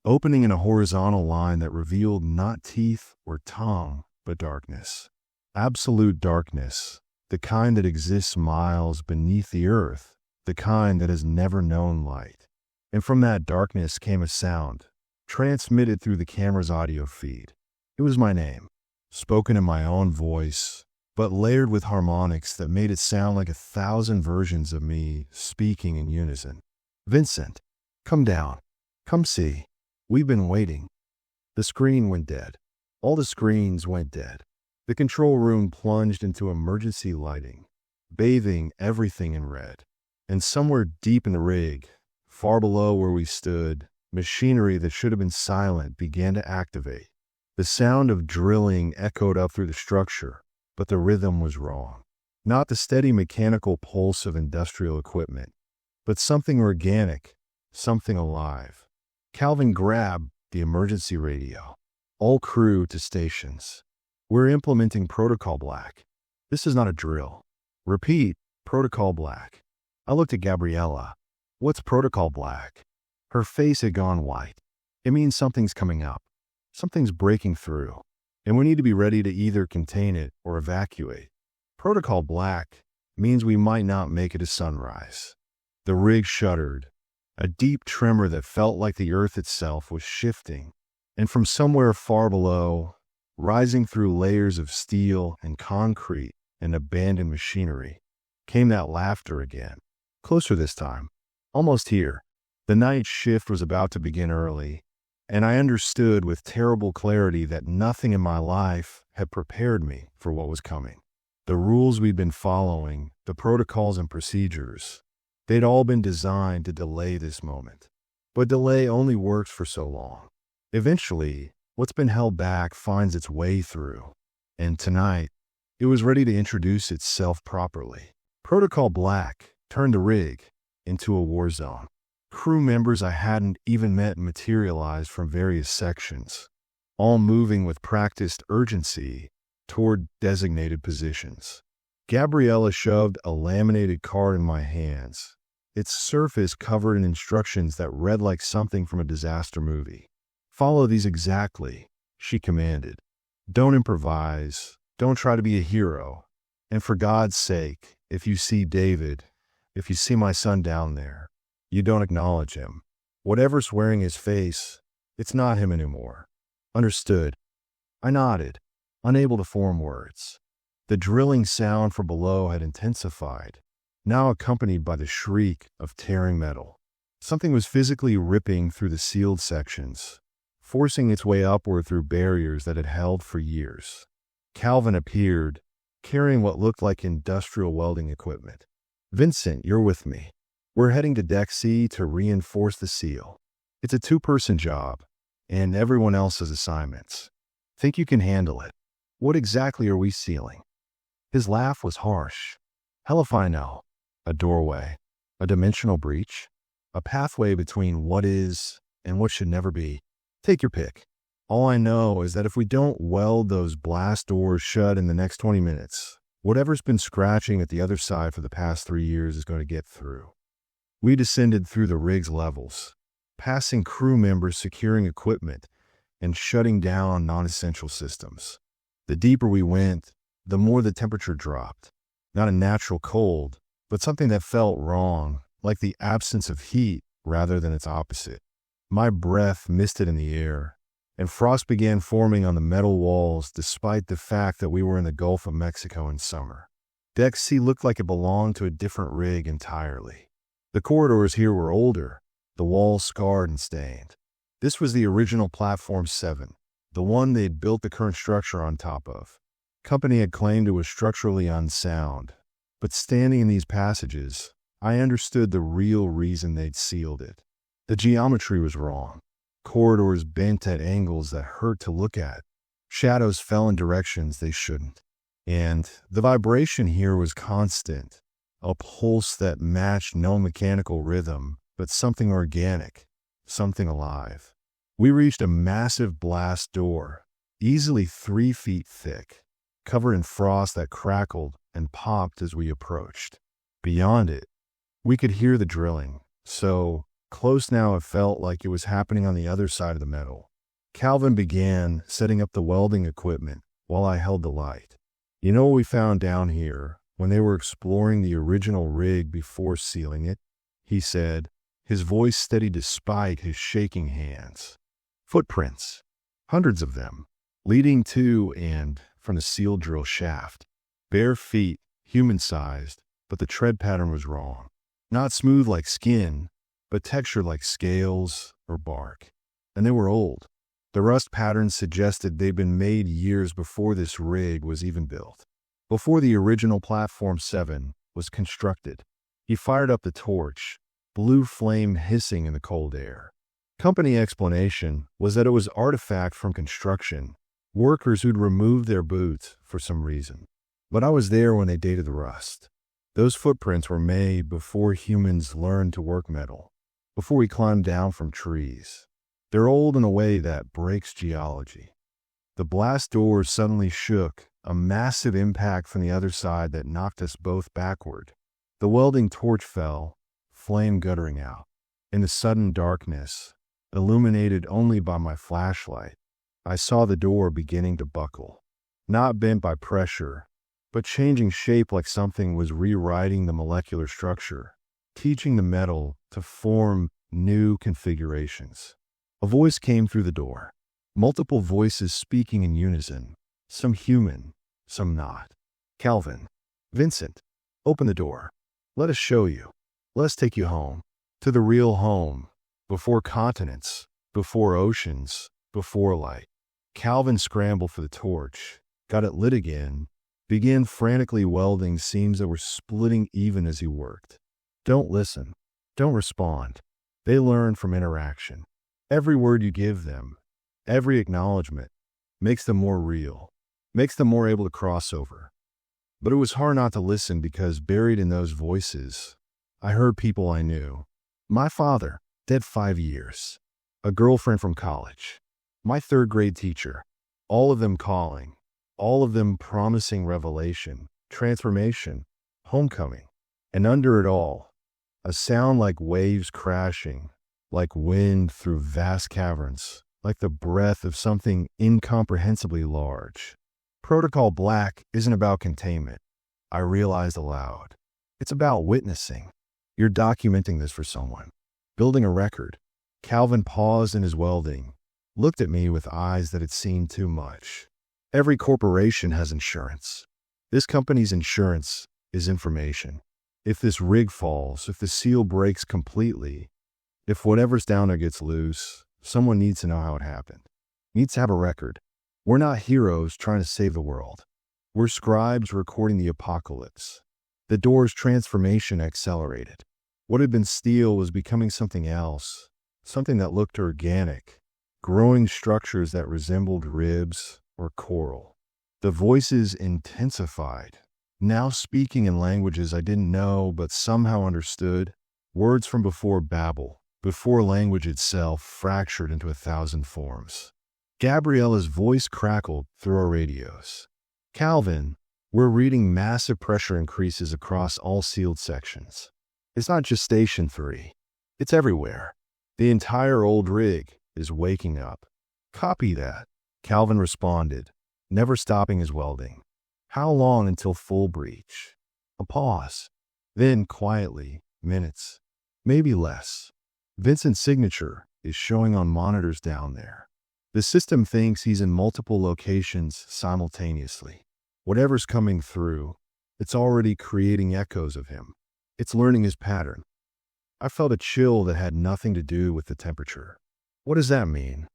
opening in a horizontal line that revealed not teeth or tongue, but darkness. Absolute darkness, the kind that exists miles beneath the earth, the kind that has never known light. And from that darkness came a sound, transmitted through the camera's audio feed. It was my name, spoken in my own voice, but layered with harmonics that made it sound like 1,000 versions of me speaking in unison. Vincent, come down. Come see. We've been waiting. The screen went dead. All the screens went dead. The control room plunged into emergency lighting, bathing everything in red. And somewhere deep in the rig, far below where we stood, machinery that should have been silent began to activate. The sound of drilling echoed up through the structure, but the rhythm was wrong. Not the steady mechanical pulse of industrial equipment, but something organic, something alive. Calvin grabbed the emergency radio. All crew to stations. We're implementing Protocol Black. This is not a drill. Repeat, Protocol Black. I looked at Gabriella. What's Protocol Black? Her face had gone white. It means something's coming up. Something's breaking through. And we need to be ready to either contain it or evacuate. Protocol Black means we might not make it to sunrise. The rig shuddered. A deep tremor that felt like the earth itself was shifting. And from somewhere far below, Rising through layers of steel and concrete and abandoned machinery came that laughter again. Closer this time. Almost here. The night shift was about to begin early, and I understood with terrible clarity that nothing in my life had prepared me for what was coming. The rules we'd been following, the protocols and procedures, they'd all been designed to delay this moment. But delay only works for so long. Eventually, what's been held back finds its way through. And tonight, it was ready to introduce itself properly. Protocol Black turned the rig into a war zone. Crew members I hadn't even met materialized from various sections, all moving with practiced urgency toward designated positions. Gabriella shoved a laminated card in my hands, its surface covered in instructions that read like something from a disaster movie. "Follow these exactly," she commanded. "Don't improvise. Don't try to be a hero. And for God's sake, if you see David, if you see my son down there, you don't acknowledge him. Whatever's wearing his face, it's not him anymore." "Understood." I nodded, unable to form words. The drilling sound from below had intensified, now accompanied by the shriek of tearing metal. Something was physically ripping through the sealed sections, forcing its way upward through barriers that had held for years. Calvin appeared, carrying what looked like industrial welding equipment. "Vincent, you're with me. We're heading to Deck C to reinforce the seal. It's a two-person job, and everyone else has assignments. Think you can handle it? What exactly are we sealing?" His laugh was harsh. "Hell if I know. A doorway, a dimensional breach, a pathway between what is and what should never be. Take your pick. All I know is that if we don't weld those blast doors shut in the next 20 minutes, whatever's been scratching at the other side for the past 3 years is going to get through." We descended through the rig's levels, passing crew members securing equipment and shutting down non-essential systems. The deeper we went, the more the temperature dropped. Not a natural cold, but something that felt wrong, like the absence of heat rather than its opposite. My breath misted in the air, and frost began forming on the metal walls despite the fact that we were in the Gulf of Mexico in summer. Deck C looked like it belonged to a different rig entirely. The corridors here were older, the walls scarred and stained. This was the original Platform 7, the one they'd built the current structure on top of. Company had claimed it was structurally unsound, but standing in these passages, I understood the real reason they'd sealed it. The geometry was wrong. Corridors bent at angles that hurt to look at. Shadows fell in directions they shouldn't. And the vibration here was constant, a pulse that matched no mechanical rhythm, but something organic, something alive. We reached a massive blast door, easily 3 feet thick, covered in frost that crackled and popped as we approached. Beyond it, we could hear the drilling, so close now it felt like it was happening on the other side of the metal. Calvin began setting up the welding equipment while I held the light. "You know what we found down here when they were exploring the original rig before sealing it?" he said, his voice steady despite his shaking hands. "Footprints. Hundreds of them, leading to and from the seal drill shaft. Bare feet, human-sized, but the tread pattern was wrong. Not smooth like skin, but textured like scales or bark. And they were old. The rust patterns suggested they'd been made years before this rig was even built, before the original Platform 7 was constructed." He fired up the torch, blue flame hissing in the cold air. Company explanation was that it was artifact from construction, workers who'd removed their boots for some reason. But I was there when they dated the rust. Those footprints were made before humans learned to work metal, before we climbed down from trees. They're old in a way that breaks geology. The blast doors suddenly shook, a massive impact from the other side that knocked us both backward. The welding torch fell, flame guttering out. In the sudden darkness, illuminated only by my flashlight, I saw the door beginning to buckle. Not bent by pressure, but changing shape like something was rewriting the molecular structure, teaching the metal to form new configurations. A voice came through the door. Multiple voices speaking in unison, some human, some not. Calvin, Vincent, open the door. Let us show you. Let us take you home. To the real home. Before continents, before oceans, before light. Calvin scrambled for the torch, got it lit again, began frantically welding seams that were splitting even as he worked. Don't listen. Don't respond. They learn from interaction. Every word you give them, every acknowledgement, makes them more real, makes them more able to cross over. But it was hard not to listen because buried in those voices, I heard people I knew. My father, dead 5 years. A girlfriend from college. My third-grade teacher. All of them calling. All of them promising revelation, transformation, homecoming. And under it all, a sound like waves crashing, like wind through vast caverns, like the breath of something incomprehensibly large. Protocol Black isn't about containment, I realized aloud. It's about witnessing. You're documenting this for someone. Building a record. Calvin paused in his welding, looked at me with eyes that had seen too much. Every corporation has insurance. This company's insurance is information. If this rig falls, if the seal breaks completely, if whatever's down there gets loose, someone needs to know how it happened. Needs to have a record. We're not heroes trying to save the world. We're scribes recording the apocalypse. The door's transformation accelerated. What had been steel was becoming something else, something that looked organic, growing structures that resembled ribs or coral. The voices intensified, now speaking in languages I didn't know but somehow understood, words from before Babel, before language itself fractured into 1,000 forms. Gabriella's voice crackled through our radios. Calvin, we're reading massive pressure increases across all sealed sections. It's not just Station 3. It's everywhere. The entire old rig is waking up. Copy that, Calvin responded, never stopping his welding. How long until full breach? A pause. Then, quietly, minutes, maybe less. Vincent's signature is showing on monitors down there. The system thinks he's in multiple locations simultaneously. Whatever's coming through, it's already creating echoes of him. It's learning his pattern. I felt a chill that had nothing to do with the temperature. What does that mean?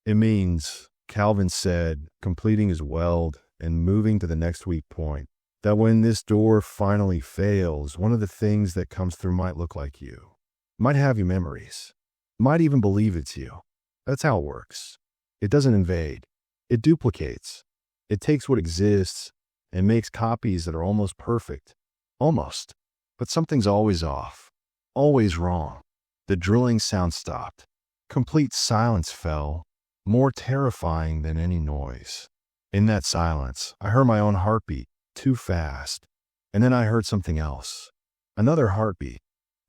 It means, Calvin said, completing his weld and moving to the next weak point, that when this door finally fails, one of the things that comes through might look like you. Might have your memories. Might even believe it's you. That's how it works. It doesn't invade. It duplicates. It takes what exists and makes copies that are almost perfect. Almost. But something's always off. Always wrong. The drilling sound stopped. Complete silence fell, more terrifying than any noise. In that silence, I heard my own heartbeat, too fast. And then I heard something else. Another heartbeat,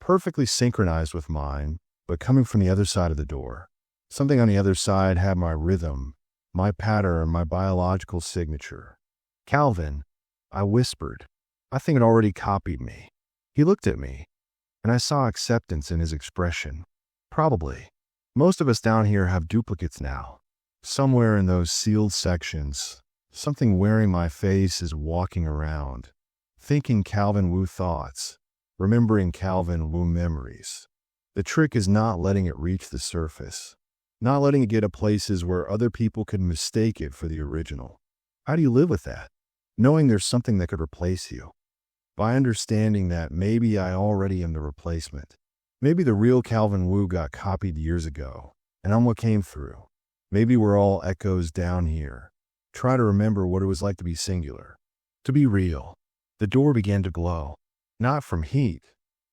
perfectly synchronized with mine, but coming from the other side of the door. Something on the other side had my rhythm, my pattern, my biological signature. Calvin, I whispered. I think it already copied me. He looked at me, and I saw acceptance in his expression. Probably. Most of us down here have duplicates now. Somewhere in those sealed sections, something wearing my face is walking around, thinking Calvin Wu thoughts, remembering Calvin Wu memories. The trick is not letting it reach the surface, not letting it get to places where other people could mistake it for the original. How do you live with that? Knowing there's something that could replace you. By understanding that maybe I already am the replacement. Maybe the real Calvin Wu got copied years ago, and I'm what came through. Maybe we're all echoes down here. Try to remember what it was like to be singular. To be real. The door began to glow. Not from heat,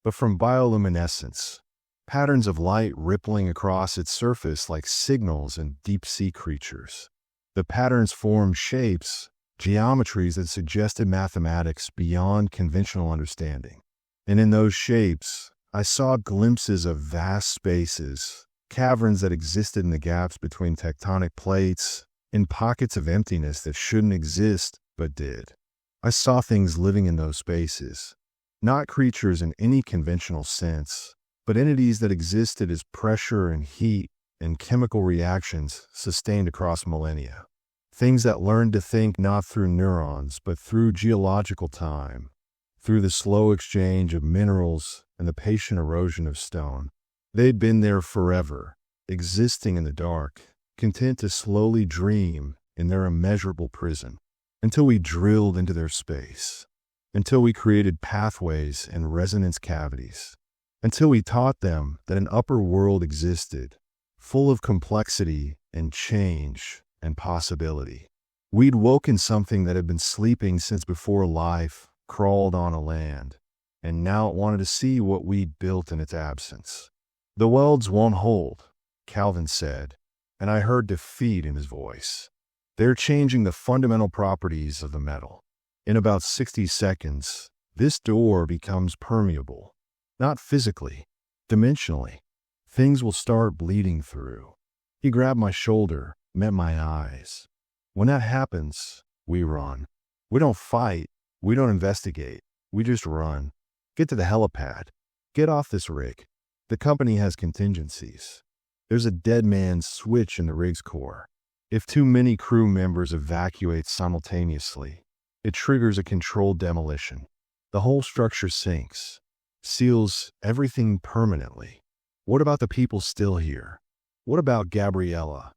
but from bioluminescence. Patterns of light rippling across its surface like signals in deep-sea creatures. The patterns formed shapes, geometries that suggested mathematics beyond conventional understanding. And in those shapes, I saw glimpses of vast spaces, caverns that existed in the gaps between tectonic plates, in pockets of emptiness that shouldn't exist but did. I saw things living in those spaces, not creatures in any conventional sense, but entities that existed as pressure and heat and chemical reactions sustained across millennia. Things that learned to think not through neurons, but through geological time, through the slow exchange of minerals and the patient erosion of stone. They'd been there forever, existing in the dark, content to slowly dream in their immeasurable prison, until we drilled into their space, until we created pathways and resonance cavities, until we taught them that an upper world existed, full of complexity and change and possibility. We'd woken something that had been sleeping since before life crawled on a land, and now it wanted to see what we'd built in its absence. "The welds won't hold," Calvin said, and I heard defeat in his voice. "They're changing the fundamental properties of the metal. In about 60 seconds, this door becomes permeable. Not physically, dimensionally. Things will start bleeding through." He grabbed my shoulder, met my eyes. "When that happens, we run. We don't fight. We don't investigate. We just run. Get to the helipad. Get off this rig. The company has contingencies. There's a dead man's switch in the rig's core. If too many crew members evacuate simultaneously, it triggers a controlled demolition. The whole structure sinks, seals everything permanently. What about the people still here? What about Gabriella?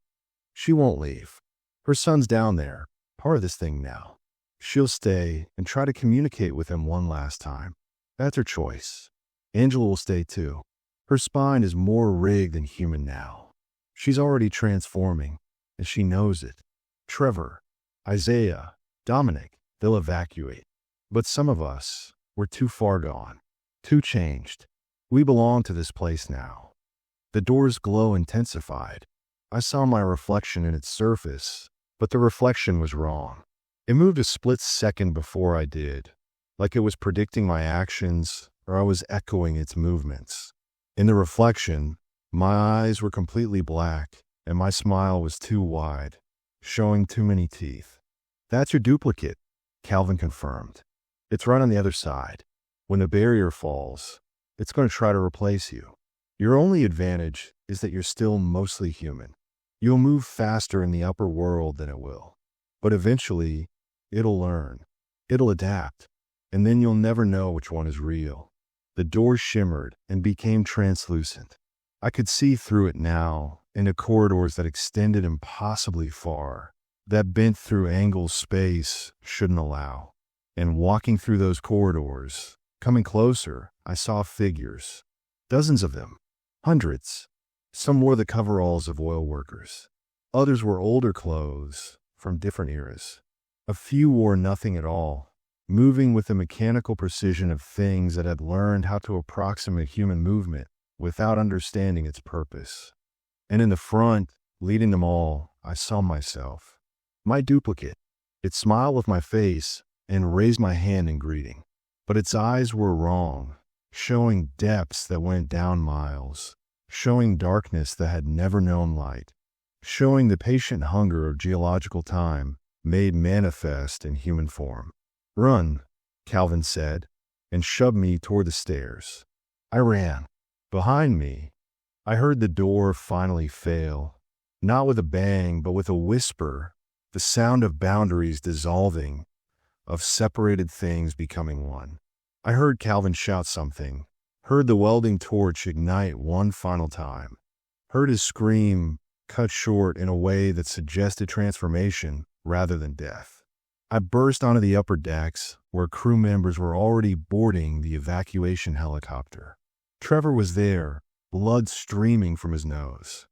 She won't leave. Her son's down there, part of this thing now. She'll stay and try to communicate with him one last time. That's her choice. Angela will stay too. Her spine is more rigged than human now. She's already transforming, and she knows it. Trevor, Isaiah, Dominic, they'll evacuate. But some of us, we're too far gone, too changed. We belong to this place now." The door's glow intensified. I saw my reflection in its surface, but the reflection was wrong. It moved a split second before I did, like it was predicting my actions or I was echoing its movements. In the reflection, my eyes were completely black and my smile was too wide, showing too many teeth. "That's your duplicate," Calvin confirmed. "It's right on the other side. When the barrier falls, it's going to try to replace you. Your only advantage is that you're still mostly human. You'll move faster in the upper world than it will. But eventually, it'll learn. It'll adapt. And then you'll never know which one is real." The door shimmered and became translucent. I could see through it now, into corridors that extended impossibly far, that bent through angles space shouldn't allow. And walking through those corridors, coming closer, I saw figures. Dozens of them. Hundreds. Some wore the coveralls of oil workers. Others wore older clothes from different eras. A few wore nothing at all, moving with the mechanical precision of things that had learned how to approximate human movement without understanding its purpose. And in the front, leading them all, I saw myself. My duplicate. It smiled with my face and raised my hand in greeting. But its eyes were wrong, showing depths that went down miles, showing darkness that had never known light, showing the patient hunger of geological time made manifest in human form. "Run," Calvin said, and shoved me toward the stairs. I ran. Behind me, I heard the door finally fail, not with a bang, but with a whisper, the sound of boundaries dissolving, of separated things becoming one. I heard Calvin shout something, heard the welding torch ignite one final time, heard his scream cut short in a way that suggested transformation rather than death. I burst onto the upper decks, where crew members were already boarding the evacuation helicopter. Trevor was there, blood streaming from his nose.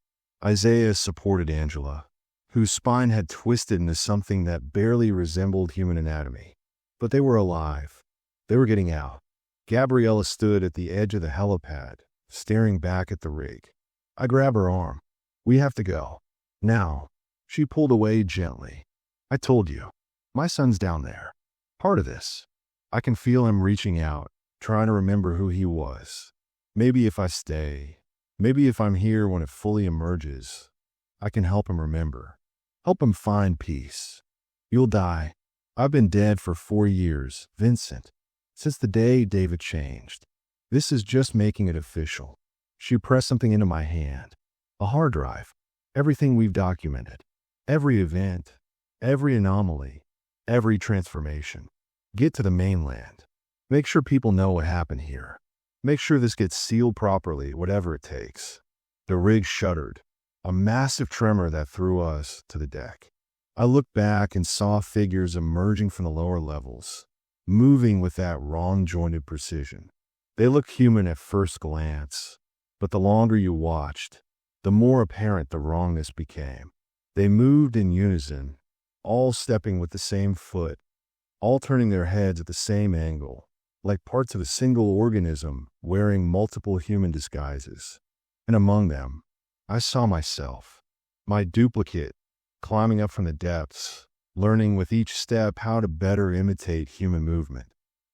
Isaiah supported Angela, whose spine had twisted into something that barely resembled human anatomy. But they were alive. They were getting out. Gabriella stood at the edge of the helipad, staring back at the rig. I grabbed her arm. "We have to go. Now." She pulled away gently. "I told you. My son's down there. Part of this. I can feel him reaching out, trying to remember who he was. Maybe if I stay, maybe if I'm here when it fully emerges, I can help him remember. Help him find peace. You'll die. I've been dead for 4 years, Vincent, since the day David changed. This is just making it official." She pressed something into my hand. A hard drive. Everything we've documented. Every event. Every anomaly. Every transformation. Get to the mainland. Make sure people know what happened here. Make sure this gets sealed properly, whatever it takes. The rig shuddered, a massive tremor that threw us to the deck. I looked back and saw figures emerging from the lower levels, moving with that wrong-jointed precision. They looked human at first glance, but the longer you watched, the more apparent the wrongness became. They moved in unison, all stepping with the same foot, all turning their heads at the same angle, like parts of a single organism wearing multiple human disguises. And among them, I saw myself, my duplicate, climbing up from the depths, learning with each step how to better imitate human movement.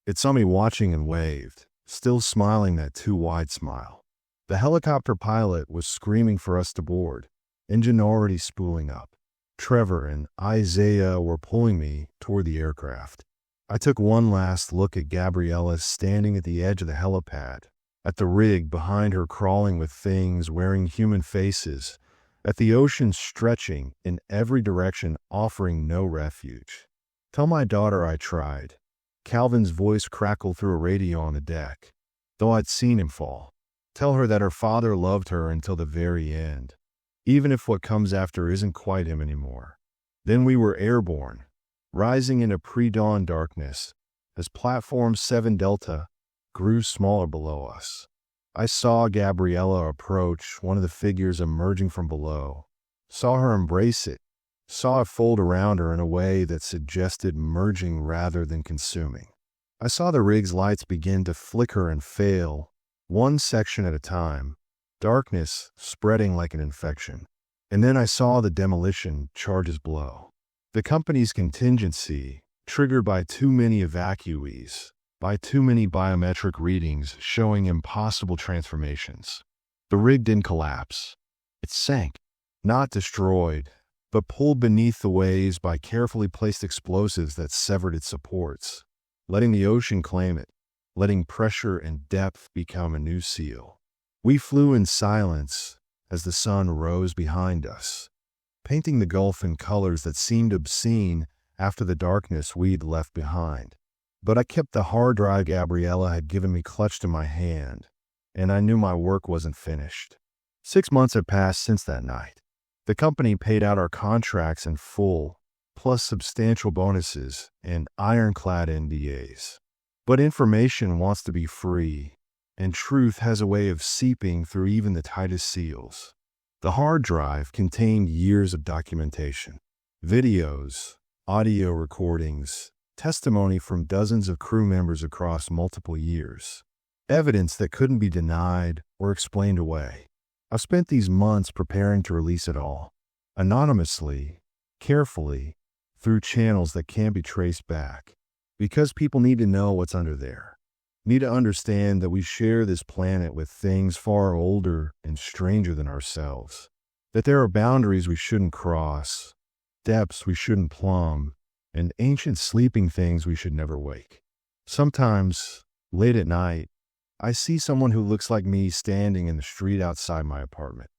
It saw me watching and waved, still smiling that too wide smile. The helicopter pilot was screaming for us to board, engine already spooling up. Trevor and Isaiah were pulling me toward the aircraft. I took one last look at Gabriella standing at the edge of the helipad, at the rig behind her crawling with things wearing human faces, at the ocean stretching in every direction offering no refuge. "Tell my daughter I tried." Calvin's voice crackled through a radio on the deck, though I'd seen him fall. "Tell her that her father loved her until the very end, even if what comes after isn't quite him anymore." Then we were airborne, rising into pre-dawn darkness as Platform 7 Delta grew smaller below us. I saw Gabriella approach one of the figures emerging from below, saw her embrace it, saw it fold around her in a way that suggested merging rather than consuming. I saw the rig's lights begin to flicker and fail, one section at a time, darkness spreading like an infection. And then I saw the demolition charges blow. The company's contingency, triggered by too many evacuees, by too many biometric readings showing impossible transformations. The rig didn't collapse. It sank, not destroyed, but pulled beneath the waves by carefully placed explosives that severed its supports, letting the ocean claim it, letting pressure and depth become a new seal. We flew in silence as the sun rose behind us, painting the Gulf in colors that seemed obscene after the darkness we'd left behind. But I kept the hard drive Gabriella had given me clutched in my hand, and I knew my work wasn't finished. 6 months had passed since that night. The company paid out our contracts in full, plus substantial bonuses and ironclad NDAs. But information wants to be free, and truth has a way of seeping through even the tightest seals. The hard drive contained years of documentation, videos, audio recordings, testimony from dozens of crew members across multiple years, evidence that couldn't be denied or explained away. I've spent these months preparing to release it all, anonymously, carefully, through channels that can't be traced back, because people need to know what's under there, need to understand that we share this planet with things far older and stranger than ourselves, that there are boundaries we shouldn't cross, depths we shouldn't plumb, and ancient sleeping things we should never wake. Sometimes, late at night, I see someone who looks like me standing in the street outside my apartment.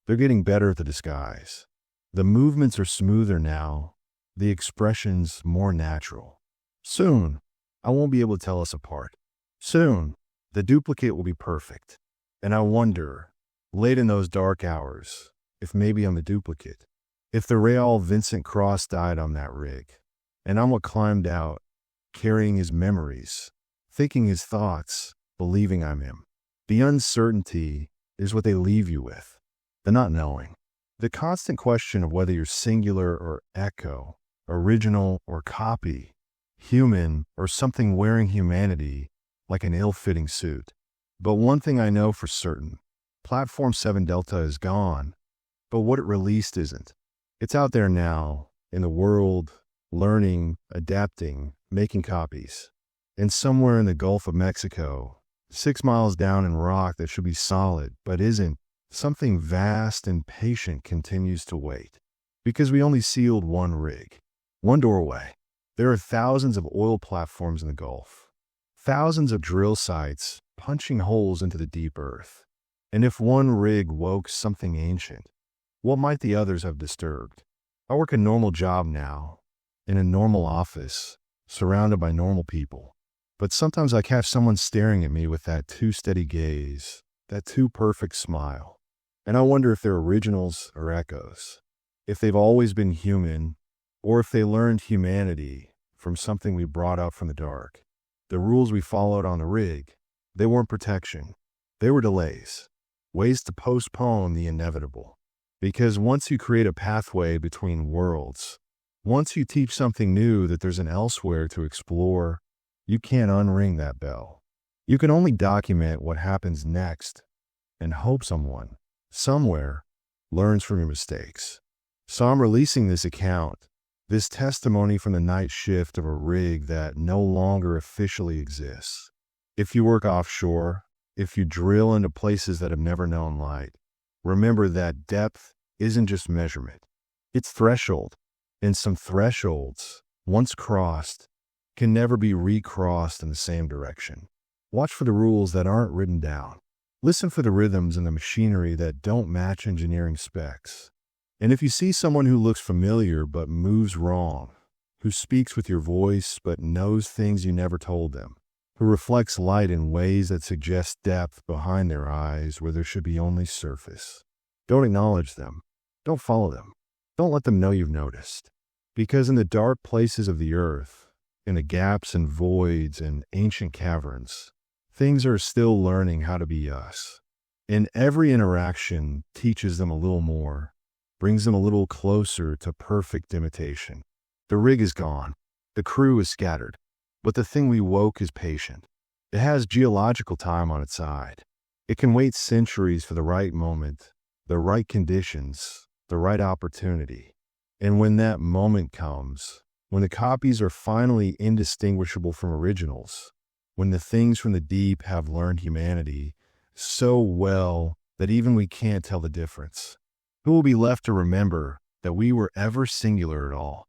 They're getting better at the disguise. The movements are smoother now, the expressions more natural. Soon, I won't be able to tell us apart. Soon, the duplicate will be perfect. And I wonder, late in those dark hours, if maybe I'm the duplicate. If the Real Vincent Cross died on that rig, and I'm what climbed out, carrying his memories, thinking his thoughts, believing I'm him. The uncertainty is what they leave you with, the not knowing. The constant question of whether you're singular or echo, original or copy, human or something wearing humanity like an ill-fitting suit. But one thing I know for certain, Platform 7 Delta is gone, but what it released isn't. It's out there now, in the world, learning, adapting, making copies. And somewhere in the Gulf of Mexico, 6 miles down in rock that should be solid but isn't, something vast and patient continues to wait. Because we only sealed one rig, one doorway. There are thousands of oil platforms in the Gulf, thousands of drill sites punching holes into the deep earth. And if one rig woke something ancient, what might the others have disturbed? I work a normal job now, in a normal office, surrounded by normal people. But sometimes I catch someone staring at me with that too steady gaze, that too perfect smile. And I wonder if they're originals or echoes, if they've always been human, or if they learned humanity from something we brought up from the dark. The rules we followed on the rig, they weren't protection. They were delays, ways to postpone the inevitable. Because once you create a pathway between worlds, once you teach something new that there's an elsewhere to explore, you can't unring that bell. You can only document what happens next and hope someone, somewhere, learns from your mistakes. So I'm releasing this account, this testimony from the night shift of a rig that no longer officially exists. If you work offshore, if you drill into places that have never known light, remember that depth isn't just measurement, it's threshold. And some thresholds, once crossed, can never be recrossed in the same direction. Watch for the rules that aren't written down. Listen for the rhythms and the machinery that don't match engineering specs. And if you see someone who looks familiar but moves wrong, who speaks with your voice but knows things you never told them, who reflects light in ways that suggest depth behind their eyes where there should be only surface, don't acknowledge them. Don't follow them. Don't let them know you've noticed. Because in the dark places of the earth, in the gaps and voids and ancient caverns, things are still learning how to be us. And every interaction teaches them a little more, brings them a little closer to perfect imitation. The rig is gone. The crew is scattered. But the thing we woke is patient. It has geological time on its side. It can wait centuries for the right moment, the right conditions, the right opportunity. And when that moment comes, when the copies are finally indistinguishable from originals, when the things from the deep have learned humanity so well that even we can't tell the difference, who will be left to remember that we were ever singular at all?